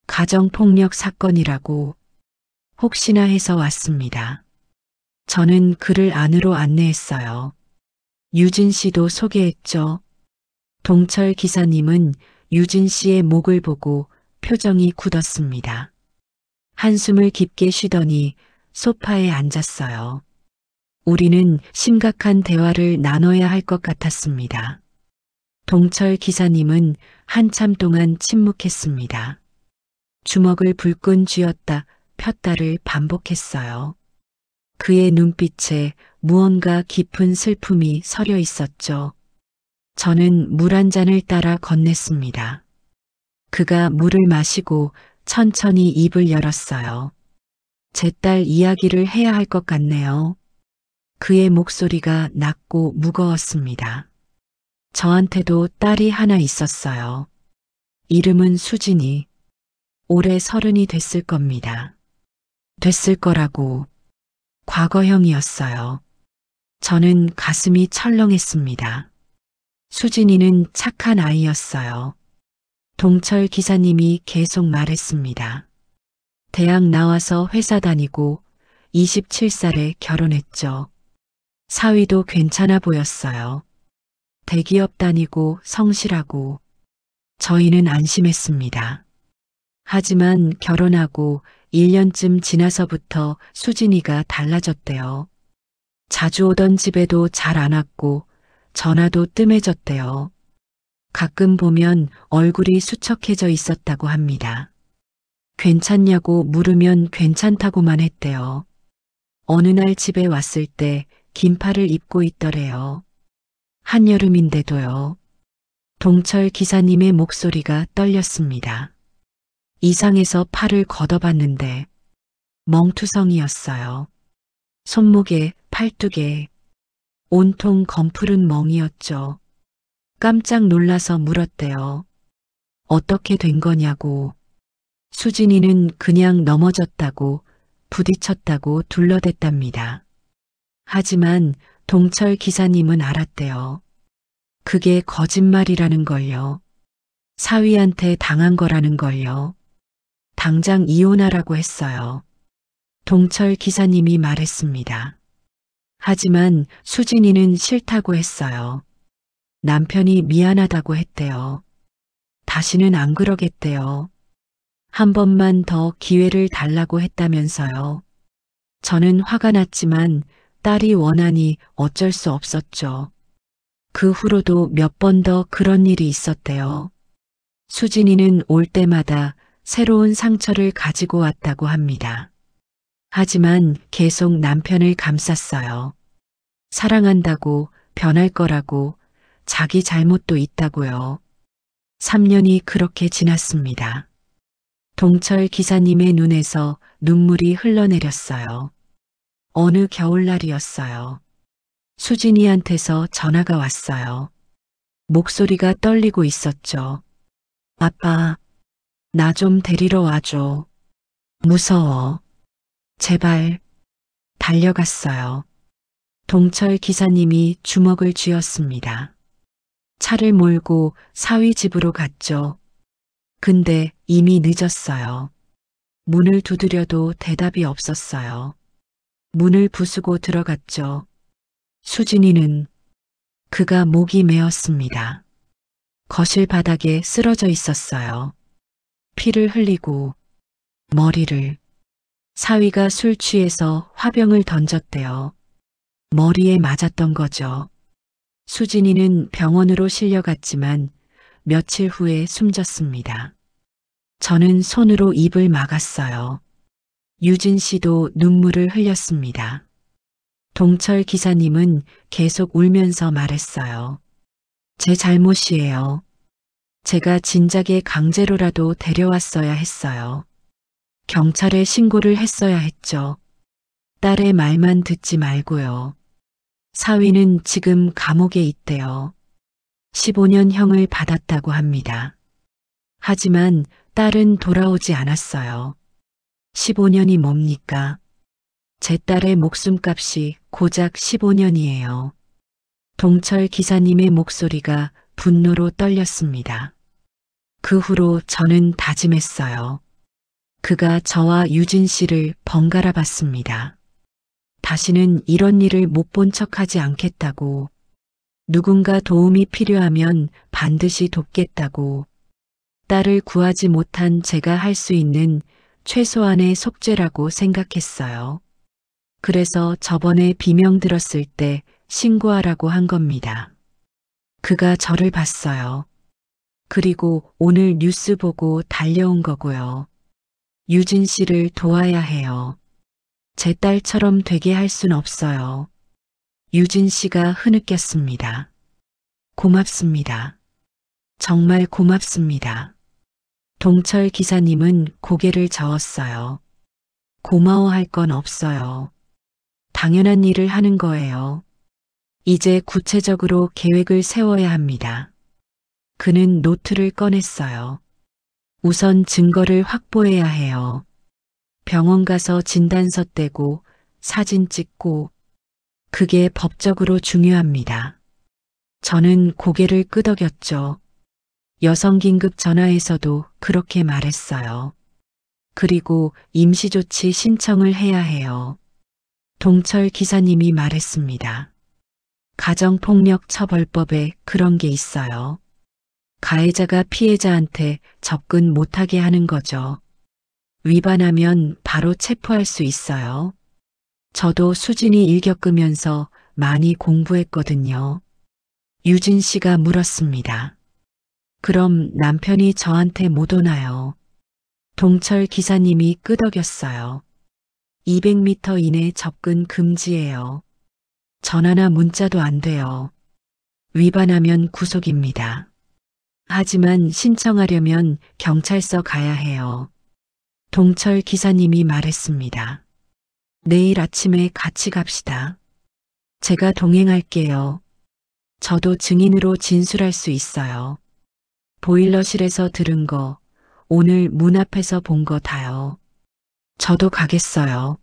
가정폭력 사건이라고. 혹시나 해서 왔습니다. 저는 그를 안으로 안내했어요. 유진 씨도 소개했죠. 동철 기사님은 유진 씨의 목을 보고 표정이 굳었습니다. 한숨을 깊게 쉬더니 소파에 앉았어요. 우리는 심각한 대화를 나눠야 할 것 같았습니다. 동철 기사님은 한참 동안 침묵했습니다. 주먹을 불끈 쥐었다 폈다를 반복했어요. 그의 눈빛에 무언가 깊은 슬픔이 서려 있었죠. 저는 물 한 잔을 따라 건넸습니다. 그가 물을 마시고 천천히 입을 열었어요. 제 딸 이야기를 해야 할 것 같네요. 그의 목소리가 낮고 무거웠습니다. 저한테도 딸이 하나 있었어요. 이름은 수진이. 올해 30이 됐을 겁니다. 됐을 거라고. 과거형이었어요. 저는 가슴이 철렁했습니다. 수진이는 착한 아이였어요. 동철 기사님이 계속 말했습니다. 대학 나와서 회사 다니고 27살에 결혼했죠. 사위도 괜찮아 보였어요. 대기업 다니고 성실하고. 저희는 안심했습니다. 하지만 결혼하고 1년쯤 지나서부터 수진이가 달라졌대요. 자주 오던 집에도 잘 안 왔고 전화도 뜸해졌대요. 가끔 보면 얼굴이 수척해져 있었다고 합니다. 괜찮냐고 물으면 괜찮다고만 했대요. 어느 날 집에 왔을 때 긴팔을 입고 있더래요. 한여름인데도요. 동철 기사님의 목소리가 떨렸습니다. 이상해서 팔을 걷어봤는데 멍투성이었어요. 손목에 팔뚝에 온통 검푸른 멍이었죠. 깜짝 놀라서 물었대요. 어떻게 된 거냐고. 수진이는 그냥 넘어졌다고 부딪혔다고 둘러댔답니다. 하지만 동철 기사님은 알았대요. 그게 거짓말이라는 걸요. 사위한테 당한 거라는 걸요. 당장 이혼하라고 했어요. 동철 기사님이 말했습니다. 하지만 수진이는 싫다고 했어요. 남편이 미안하다고 했대요. 다시는 안 그러겠대요. 한 번만 더 기회를 달라고 했다면서요. 저는 화가 났지만 딸이 원하니 어쩔 수 없었죠. 그 후로도 몇 번 더 그런 일이 있었대요. 수진이는 올 때마다 새로운 상처를 가지고 왔다고 합니다. 하지만 계속 남편을 감쌌어요. 사랑한다고, 변할 거라고, 자기 잘못도 있다고요. 3년이 그렇게 지났습니다. 동철 기사님의 눈에서 눈물이 흘러내렸어요. 어느 겨울날이었어요. 수진이한테서 전화가 왔어요. 목소리가 떨리고 있었죠. 아빠, 나 좀 데리러 와줘. 무서워. 제발. 달려갔어요. 동철 기사님이 주먹을 쥐었습니다. 차를 몰고 사위 집으로 갔죠. 근데 이미 늦었어요. 문을 두드려도 대답이 없었어요. 문을 부수고 들어갔죠. 수진이는 그가 목이 메었습니다. 거실 바닥에 쓰러져 있었어요. 피를 흘리고 머리를. 사위가 술 취해서 화병을 던졌대요. 머리에 맞았던 거죠. 수진이는 병원으로 실려갔지만 며칠 후에 숨졌습니다. 저는 손으로 입을 막았어요. 유진 씨도 눈물을 흘렸습니다. 동철 기사님은 계속 울면서 말했어요. 제 잘못이에요. 제가 진작에 강제로라도 데려왔어야 했어요. 경찰에 신고를 했어야 했죠. 딸의 말만 듣지 말고요. 사위는 지금 감옥에 있대요. 15년형을 받았다고 합니다. 하지만 딸은 돌아오지 않았어요. 15년이 뭡니까? 제 딸의 목숨값이 고작 15년이에요. 동철 기사님의 목소리가 분노로 떨렸습니다. 그 후로 저는 다짐했어요. 그가 저와 유진 씨를 번갈아 봤습니다. 다시는 이런 일을 못 본 척하지 않겠다고, 누군가 도움이 필요하면 반드시 돕겠다고, 딸을 구하지 못한 제가 할 수 있는 최소한의 속죄라고 생각했어요. 그래서 저번에 비명 들었을 때 신고하라고 한 겁니다. 그가 저를 봤어요. 그리고 오늘 뉴스 보고 달려온 거고요. 유진 씨를 도와야 해요. 제 딸처럼 되게 할 순 없어요. 유진 씨가 흐느꼈습니다. 고맙습니다. 정말 고맙습니다. 동철 기사님은 고개를 저었어요. 고마워할 건 없어요. 당연한 일을 하는 거예요. 이제 구체적으로 계획을 세워야 합니다. 그는 노트를 꺼냈어요. 우선 증거를 확보해야 해요. 병원 가서 진단서 떼고 사진 찍고, 그게 법적으로 중요합니다. 저는 고개를 끄덕였죠. 여성긴급 전화에서도 그렇게 말했어요. 그리고 임시조치 신청을 해야 해요. 동철 기사님이 말했습니다. 가정폭력 처벌법에 그런 게 있어요. 가해자가 피해자한테 접근 못하게 하는 거죠. 위반하면 바로 체포할 수 있어요. 저도 수진이 일 겪으면서 많이 공부했거든요. 유진 씨가 물었습니다. 그럼 남편이 저한테 못 오나요? 동철 기사님이 끄덕였어요. 200m 이내 접근 금지예요. 전화나 문자도 안 돼요. 위반하면 구속입니다. 하지만 신청하려면 경찰서 가야 해요. 동철 기사님이 말했습니다. 내일 아침에 같이 갑시다. 제가 동행할게요. 저도 증인으로 진술할 수 있어요. 보일러실에서 들은 거, 오늘 문 앞에서 본 거 다요. 저도 가겠어요.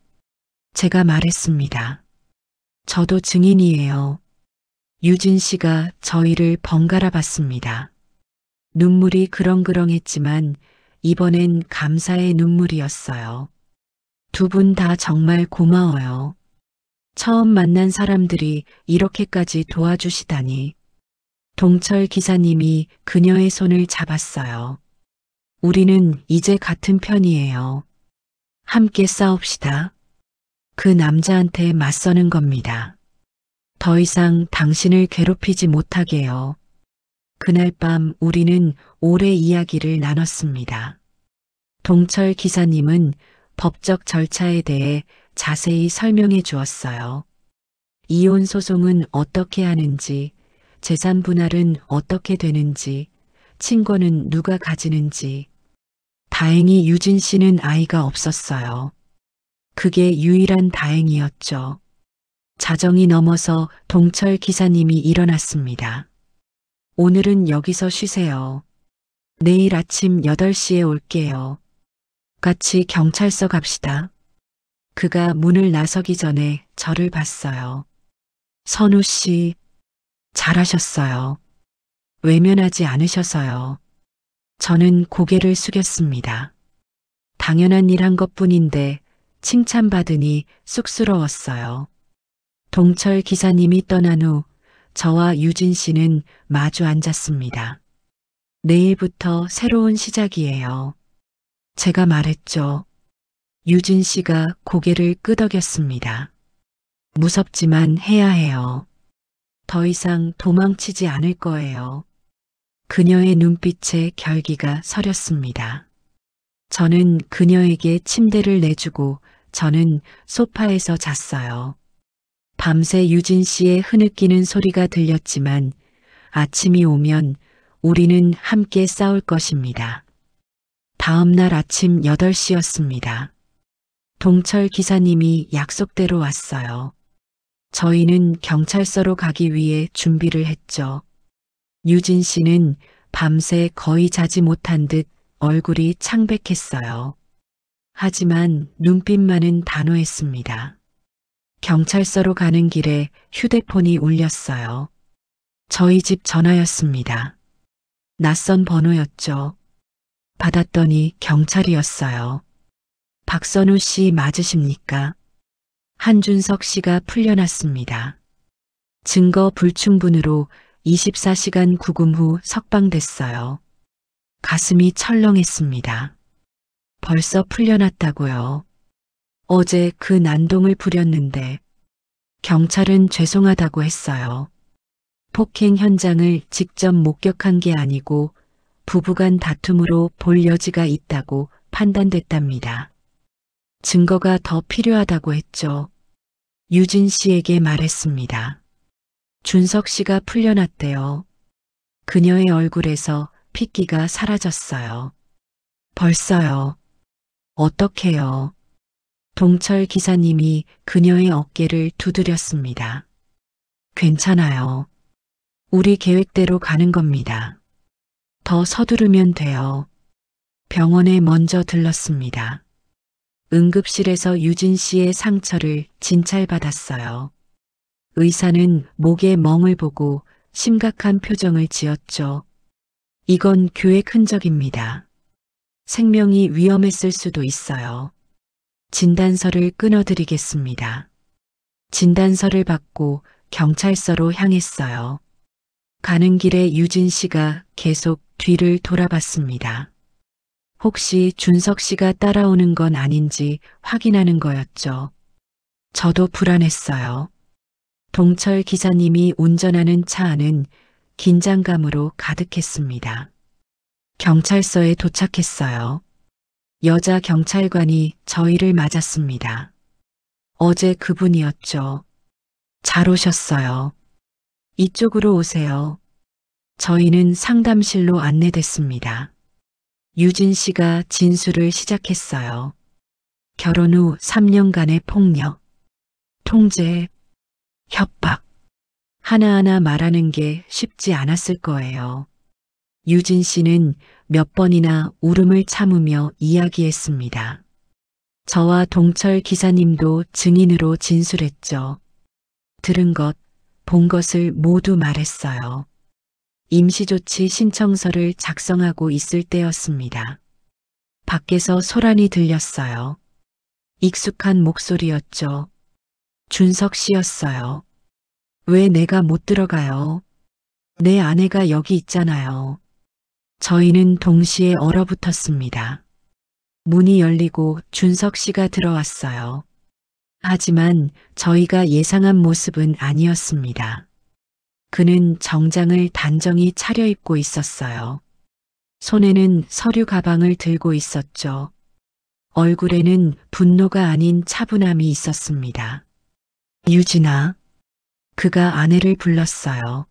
제가 말했습니다. 저도 증인이에요. 유진 씨가 저희를 번갈아 봤습니다. 눈물이 그렁그렁했지만 이번엔 감사의 눈물이었어요. 두 분 다 정말 고마워요. 처음 만난 사람들이 이렇게까지 도와주시다니. 동철 기사님이 그녀의 손을 잡았어요. 우리는 이제 같은 편이에요. 함께 싸웁시다. 그 남자한테 맞서는 겁니다. 더 이상 당신을 괴롭히지 못하게요. 그날 밤 우리는 오래 이야기를 나눴습니다. 동철 기사님은 법적 절차에 대해 자세히 설명해 주었어요. 이혼 소송은 어떻게 하는지, 재산 분할은 어떻게 되는지, 친권은 누가 가지는지. 다행히 유진 씨는 아이가 없었어요. 그게 유일한 다행이었죠. 자정이 넘어서 동철 기사님이 일어났습니다. 오늘은 여기서 쉬세요. 내일 아침 8시에 올게요. 같이 경찰서 갑시다. 그가 문을 나서기 전에 저를 봤어요. 선우 씨, 잘하셨어요. 외면하지 않으셔서요. 저는 고개를 숙였습니다. 당연한 일 한 것뿐인데 칭찬받으니 쑥스러웠어요. 동철 기사님이 떠난 후 저와 유진 씨는 마주 앉았습니다. 내일부터 새로운 시작이에요. 제가 말했죠. 유진 씨가 고개를 끄덕였습니다. 무섭지만 해야 해요. 더 이상 도망치지 않을 거예요. 그녀의 눈빛에 결기가 서렸습니다. 저는 그녀에게 침대를 내주고 저는 소파에서 잤어요. 밤새 유진 씨의 흐느끼는 소리가 들렸지만 아침이 오면 우리는 함께 싸울 것입니다. 다음 날 아침 8시였습니다. 동철 기사님이 약속대로 왔어요. 저희는 경찰서로 가기 위해 준비를 했죠. 유진 씨는 밤새 거의 자지 못한 듯 얼굴이 창백했어요. 하지만 눈빛만은 단호했습니다. 경찰서로 가는 길에 휴대폰이 울렸어요. 저희 집 전화였습니다. 낯선 번호였죠. 받았더니 경찰이었어요. 박선우 씨 맞으십니까? 한준석 씨가 풀려났습니다. 증거 불충분으로 24시간 구금 후 석방됐어요. 가슴이 철렁했습니다. 벌써 풀려났다고요. 어제 그 난동을 부렸는데 경찰은 죄송하다고 했어요. 폭행 현장을 직접 목격한 게 아니고 부부간 다툼으로 볼 여지가 있다고 판단됐답니다. 증거가 더 필요하다고 했죠. 유진 씨에게 말했습니다. 준석 씨가 풀려났대요. 그녀의 얼굴에서 핏기가 사라졌어요. 벌써요. 어떡해요. 동철 기사님이 그녀의 어깨를 두드렸습니다. 괜찮아요. 우리 계획대로 가는 겁니다. 더 서두르면 돼요. 병원에 먼저 들렀습니다. 응급실에서 유진 씨의 상처를 진찰받았어요. 의사는 목에 멍을 보고 심각한 표정을 지었죠. 이건 교획 흔적입니다. 생명이 위험했을 수도 있어요. 진단서를 끊어드리겠습니다. 진단서를 받고 경찰서로 향했어요. 가는 길에 유진 씨가 계속 뒤를 돌아봤습니다. 혹시 준석 씨가 따라오는 건 아닌지 확인하는 거였죠. 저도 불안했어요. 동철 기사님이 운전하는 차 안은 긴장감으로 가득했습니다. 경찰서에 도착했어요. 여자 경찰관이 저희를 맞았습니다. 어제 그분이었죠. 잘 오셨어요. 이쪽으로 오세요. 저희는 상담실로 안내됐습니다. 유진 씨가 진술을 시작했어요. 결혼 후 3년간의 폭력, 통제, 협박. 하나하나 말하는 게 쉽지 않았을 거예요. 유진 씨는 몇 번이나 울음을 참으며 이야기했습니다. 저와 동철 기사님도 증인으로 진술했죠. 들은 것, 본 것을 모두 말했어요. 임시조치 신청서를 작성하고 있을 때였습니다. 밖에서 소란이 들렸어요. 익숙한 목소리였죠. 준석 씨였어요. 왜 내가 못 들어가요? 내 아내가 여기 있잖아요. 저희는 동시에 얼어붙었습니다. 문이 열리고 준석 씨가 들어왔어요. 하지만 저희가 예상한 모습은 아니었습니다. 그는 정장을 단정히 차려입고 있었어요. 손에는 서류 가방을 들고 있었죠. 얼굴에는 분노가 아닌 차분함이 있었습니다. 유진아. 그가 아내를 불렀어요.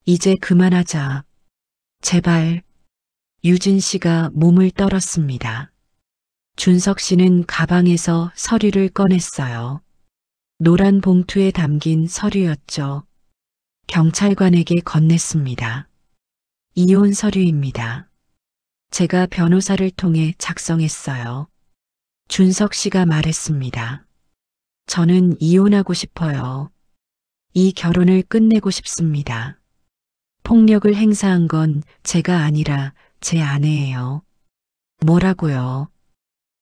이제 그만하자. 제발. 유진 씨가 몸을 떨었습니다. 준석 씨는 가방에서 서류를 꺼냈어요. 노란 봉투에 담긴 서류였죠. 경찰관에게 건넸습니다. 이혼 서류입니다. 제가 변호사를 통해 작성했어요. 준석 씨가 말했습니다. 저는 이혼하고 싶어요. 이 결혼을 끝내고 싶습니다. 폭력을 행사한 건 제가 아니라 제 아내예요. 뭐라고요?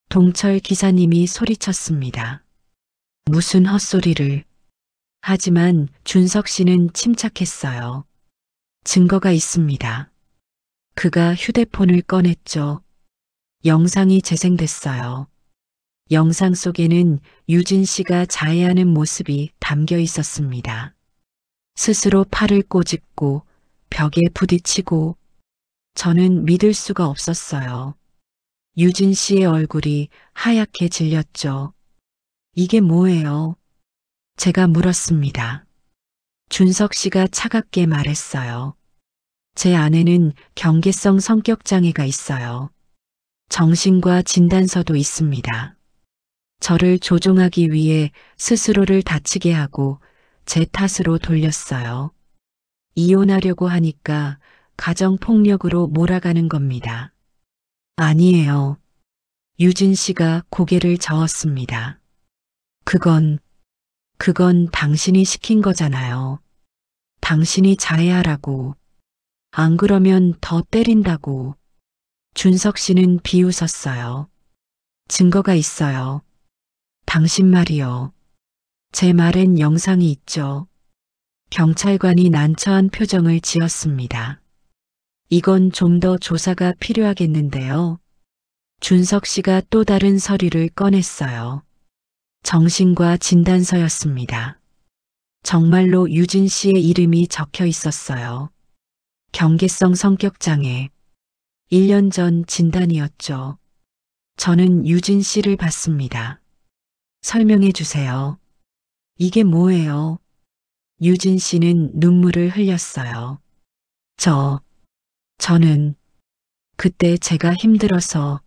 동철 기사님이 소리쳤습니다. 무슨 헛소리를. 하지만 준석 씨는 침착했어요. 증거가 있습니다. 그가 휴대폰을 꺼냈죠. 영상이 재생됐어요. 영상 속에는 유진 씨가 자해하는 모습이 담겨 있었습니다. 스스로 팔을 꼬집고 벽에 부딪히고. 저는 믿을 수가 없었어요. 유진 씨의 얼굴이 하얗게 질렸죠. 이게 뭐예요? 제가 물었습니다. 준석 씨가 차갑게 말했어요. 제 아내는 경계성 성격 장애가 있어요. 정신과 진단서도 있습니다. 저를 조종하기 위해 스스로를 다치게 하고 제 탓으로 돌렸어요. 이혼하려고 하니까 가정폭력으로 몰아가는 겁니다. 아니에요. 유진 씨가 고개를 저었습니다. 그건 당신이 시킨 거잖아요. 당신이 자해하라고. 안 그러면 더 때린다고. 준석 씨는 비웃었어요. 증거가 있어요. 당신 말이요. 제 말엔 영상이 있죠. 경찰관이 난처한 표정을 지었습니다. 이건 좀 더 조사가 필요하겠는데요. 준석 씨가 또 다른 서류를 꺼냈어요. 정신과 진단서였습니다. 정말로 유진 씨의 이름이 적혀 있었어요. 경계성 성격장애. 1년 전 진단이었죠. 저는 유진 씨를 봤습니다. 설명해 주세요. 이게 뭐예요? 유진 씨는 눈물을 흘렸어요. 저는 그때 제가 힘들어서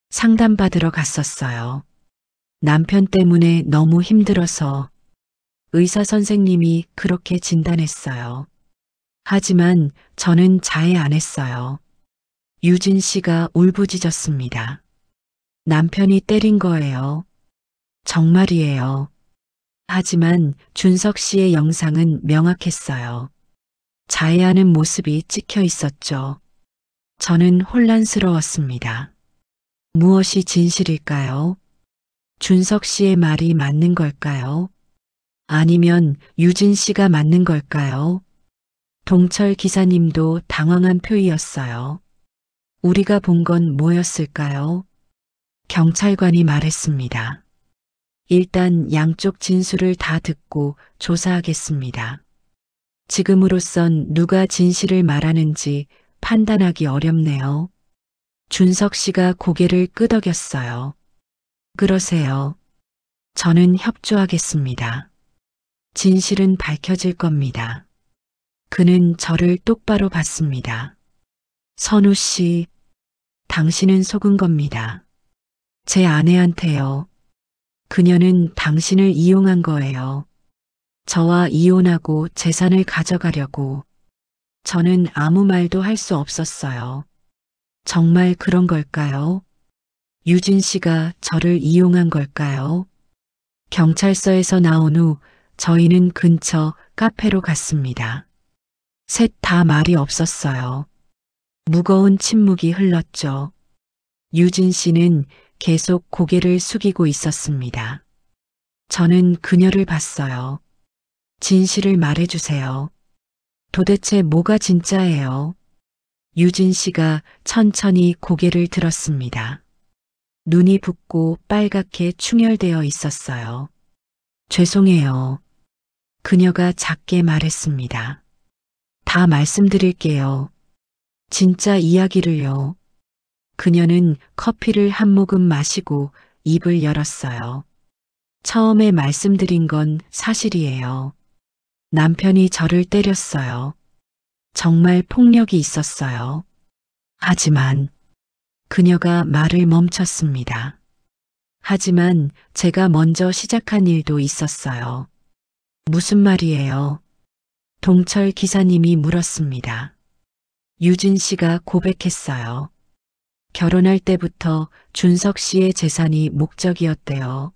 상담받으러 갔었어요. 남편 때문에 너무 힘들어서 의사 선생님이 그렇게 진단했어요. 하지만 저는 자해 안 했어요. 유진 씨가 울부짖었습니다. 남편이 때린 거예요. 정말이에요. 하지만 준석 씨의 영상은 명확했어요. 자해하는 모습이 찍혀 있었죠. 저는 혼란스러웠습니다. 무엇이 진실일까요? 준석 씨의 말이 맞는 걸까요? 아니면 유진 씨가 맞는 걸까요? 동철 기사님도 당황한 표이었어요. 우리가 본 건 뭐였을까요? 경찰관이 말했습니다. 일단 양쪽 진술을 다 듣고 조사하겠습니다. 지금으로선 누가 진실을 말하는지 판단하기 어렵네요. 준석 씨가 고개를 끄덕였어요. 그러세요. 저는 협조하겠습니다. 진실은 밝혀질 겁니다. 그는 저를 똑바로 봤습니다. 선우 씨, 당신은 속은 겁니다. 제 아내한테요. 그녀는 당신을 이용한 거예요. 저와 이혼하고 재산을 가져가려고. 저는 아무 말도 할 수 없었어요. 정말 그런 걸까요? 유진 씨가 저를 이용한 걸까요? 경찰서에서 나온 후 저희는 근처 카페로 갔습니다. 셋 다 말이 없었어요. 무거운 침묵이 흘렀죠. 유진 씨는 계속 고개를 숙이고 있었습니다. 저는 그녀를 봤어요. 진실을 말해주세요. 도대체 뭐가 진짜예요? 유진 씨가 천천히 고개를 들었습니다. 눈이 붓고 빨갛게 충혈되어 있었어요. 죄송해요. 그녀가 작게 말했습니다. 다 말씀드릴게요. 진짜 이야기를요. 그녀는 커피를 한 모금 마시고 입을 열었어요. 처음에 말씀드린 건 사실이에요. 남편이 저를 때렸어요. 정말 폭력이 있었어요. 하지만 그녀가 말을 멈췄습니다. 하지만 제가 먼저 시작한 일도 있었어요. 무슨 말이에요? 동철 기사님이 물었습니다. 유진 씨가 고백했어요. 결혼할 때부터 준석 씨의 재산이 목적이었대요.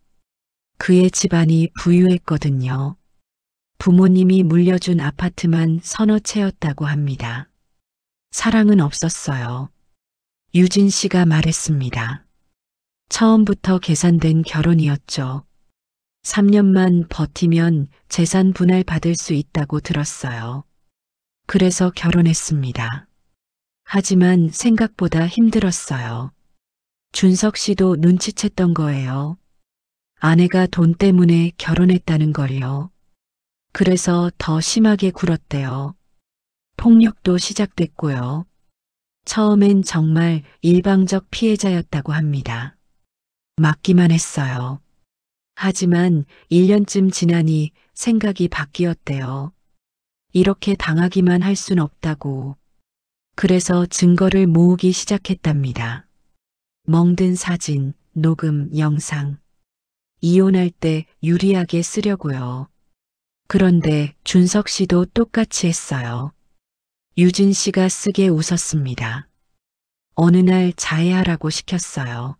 그의 집안이 부유했거든요. 부모님이 물려준 아파트만 서너 채였다고 합니다. 사랑은 없었어요. 유진 씨가 말했습니다. 처음부터 계산된 결혼이었죠. 3년만 버티면 재산 분할 받을 수 있다고 들었어요. 그래서 결혼했습니다. 하지만 생각보다 힘들었어요. 준석 씨도 눈치챘던 거예요. 아내가 돈 때문에 결혼했다는 걸요. 그래서 더 심하게 굴었대요. 폭력도 시작됐고요. 처음엔 정말 일방적 피해자였다고 합니다. 맞기만 했어요. 하지만 1년쯤 지나니 생각이 바뀌었대요. 이렇게 당하기만 할 순 없다고. 그래서 증거를 모으기 시작했답니다. 멍든 사진, 녹음, 영상. 이혼할 때 유리하게 쓰려고요. 그런데 준석 씨도 똑같이 했어요. 유진 씨가 쓰게 웃었습니다. 어느 날 자해하라고 시켰어요.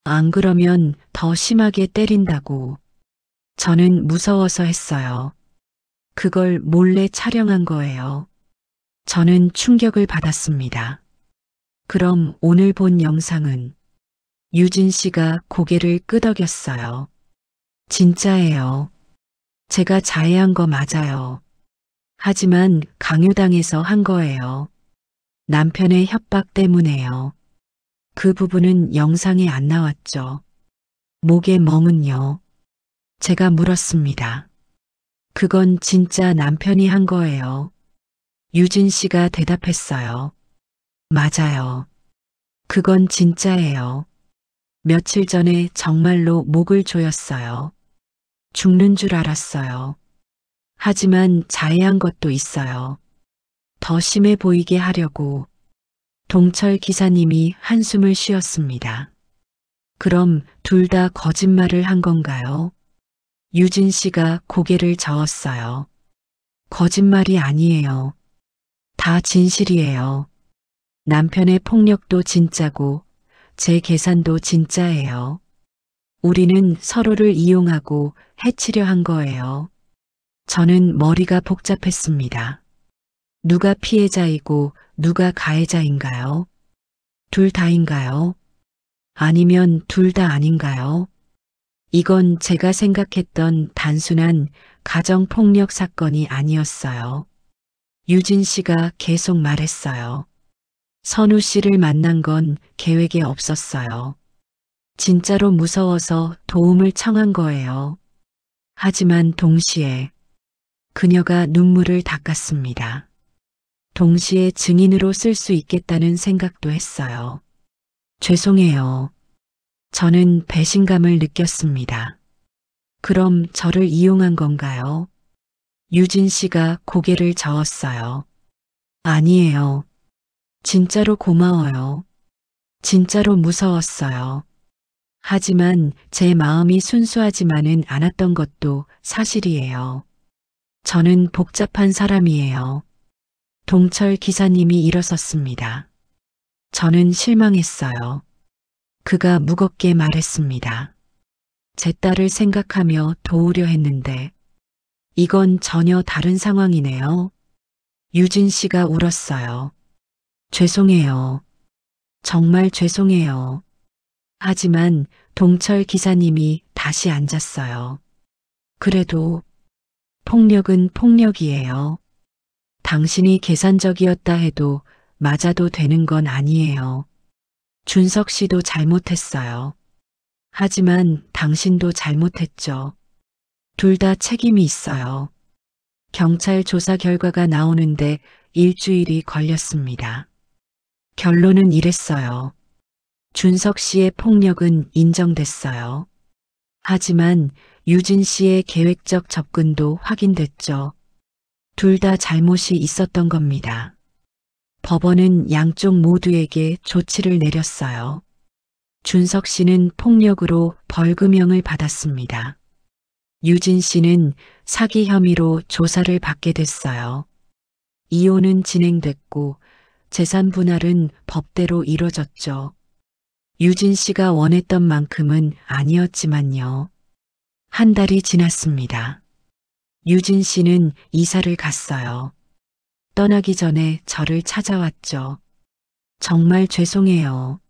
안 그러면 더 심하게 때린다고. 저는 무서워서 했어요. 그걸 몰래 촬영한 거예요. 저는 충격을 받았습니다. 그럼 오늘 본 영상은? 유진 씨가 고개를 끄덕였어요. 진짜예요. 제가 자해한 거 맞아요. 하지만 강요당해서 한 거예요. 남편의 협박 때문에요. 그 부분은 영상에 안 나왔죠. 목의 멍은요. 제가 물었습니다. 그건 진짜 남편이 한 거예요. 유진 씨가 대답했어요. 맞아요. 그건 진짜예요. 며칠 전에 정말로 목을 조였어요. 죽는 줄 알았어요. 하지만 자해한 것도 있어요. 더 심해 보이게 하려고. 동철 기사님이 한숨을 쉬었습니다. 그럼 둘 다 거짓말을 한 건가요? 유진 씨가 고개를 저었어요. 거짓말이 아니에요. 다 진실이에요. 남편의 폭력도 진짜고 제 계산도 진짜예요. 우리는 서로를 이용하고 해치려 한 거예요. 저는 머리가 복잡했습니다. 누가 피해자이고 누가 가해자인가요? 둘 다인가요? 아니면 둘 다 아닌가요? 이건 제가 생각했던 단순한 가정폭력 사건이 아니었어요. 유진 씨가 계속 말했어요. 선우 씨를 만난 건 계획에 없었어요. 진짜로 무서워서 도움을 청한 거예요. 하지만 동시에 그녀가 눈물을 닦았습니다. 동시에 증인으로 쓸 수 있겠다는 생각도 했어요. 죄송해요. 저는 배신감을 느꼈습니다. 그럼 저를 이용한 건가요? 유진 씨가 고개를 저었어요. 아니에요. 진짜로 고마워요. 진짜로 무서웠어요. 하지만 제 마음이 순수하지만은 않았던 것도 사실이에요. 저는 복잡한 사람이에요. 동철 기사님이 일어섰습니다. 저는 실망했어요. 그가 무겁게 말했습니다. 제 딸을 생각하며 도우려 했는데 이건 전혀 다른 상황이네요. 유진 씨가 울었어요. 죄송해요. 정말 죄송해요. 하지만 동철 기사님이 다시 앉았어요. 그래도 폭력은 폭력이에요. 당신이 계산적이었다 해도 맞아도 되는 건 아니에요. 준석 씨도 잘못했어요. 하지만 당신도 잘못했죠. 둘 다 책임이 있어요. 경찰 조사 결과가 나오는데 일주일이 걸렸습니다. 결론은 이랬어요. 준석 씨의 폭력은 인정됐어요. 하지만 유진 씨의 계획적 접근도 확인됐죠. 둘 다 잘못이 있었던 겁니다. 법원은 양쪽 모두에게 조치를 내렸어요. 준석 씨는 폭력으로 벌금형을 받았습니다. 유진 씨는 사기 혐의로 조사를 받게 됐어요. 이혼은 진행됐고 재산 분할은 법대로 이뤄졌죠. 유진 씨가 원했던 만큼은 아니었지만요. 한 달이 지났습니다. 유진 씨는 이사를 갔어요. 떠나기 전에 저를 찾아왔죠. 정말 죄송해요.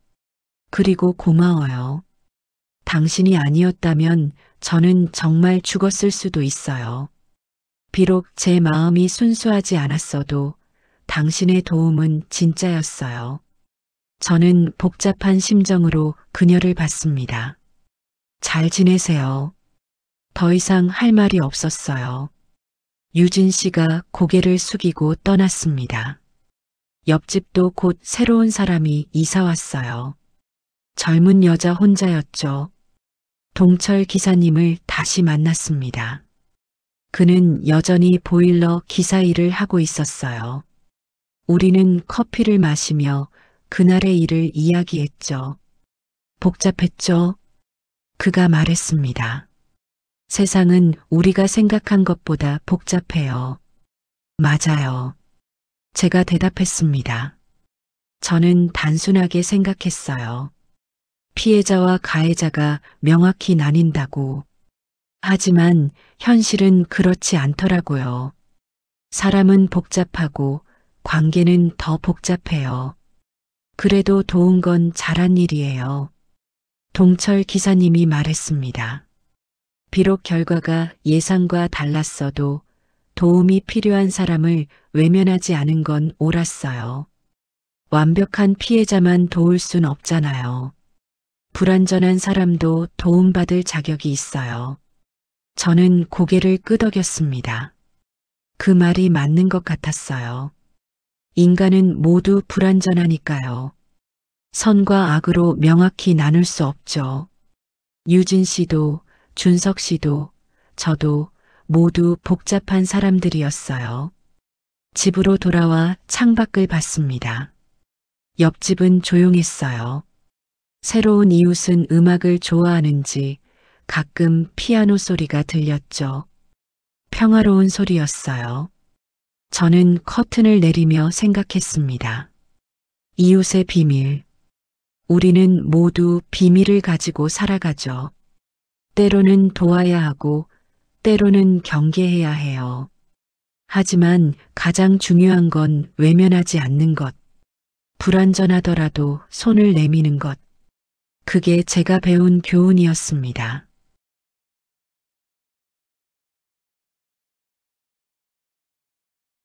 그리고 고마워요. 당신이 아니었다면 저는 정말 죽었을 수도 있어요. 비록 제 마음이 순수하지 않았어도 당신의 도움은 진짜였어요. 저는 복잡한 심정으로 그녀를 봤습니다. 잘 지내세요. 더 이상 할 말이 없었어요. 유진 씨가 고개를 숙이고 떠났습니다. 옆집도 곧 새로운 사람이 이사 왔어요. 젊은 여자 혼자였죠. 동철 기사님을 다시 만났습니다. 그는 여전히 보일러 기사 일을 하고 있었어요. 우리는 커피를 마시며 그날의 일을 이야기했죠. 복잡했죠? 그가 말했습니다. 세상은 우리가 생각한 것보다 복잡해요. 맞아요. 제가 대답했습니다. 저는 단순하게 생각했어요. 피해자와 가해자가 명확히 나뉜다고. 하지만 현실은 그렇지 않더라고요. 사람은 복잡하고 관계는 더 복잡해요. 그래도 도운 건 잘한 일이에요. 동철 기사님이 말했습니다. 비록 결과가 예상과 달랐어도 도움이 필요한 사람을 외면하지 않은 건 옳았어요. 완벽한 피해자만 도울 순 없잖아요. 불완전한 사람도 도움받을 자격이 있어요. 저는 고개를 끄덕였습니다. 그 말이 맞는 것 같았어요. 인간은 모두 불완전하니까요. 선과 악으로 명확히 나눌 수 없죠. 유진 씨도 준석 씨도 저도 모두 복잡한 사람들이었어요. 집으로 돌아와 창밖을 봤습니다. 옆집은 조용했어요. 새로운 이웃은 음악을 좋아하는지 가끔 피아노 소리가 들렸죠. 평화로운 소리였어요. 저는 커튼을 내리며 생각했습니다. 이웃의 비밀. 우리는 모두 비밀을 가지고 살아가죠. 때로는 도와야 하고 때로는 경계해야 해요. 하지만 가장 중요한 건 외면하지 않는 것. 불완전하더라도 손을 내미는 것. 그게 제가 배운 교훈이었습니다.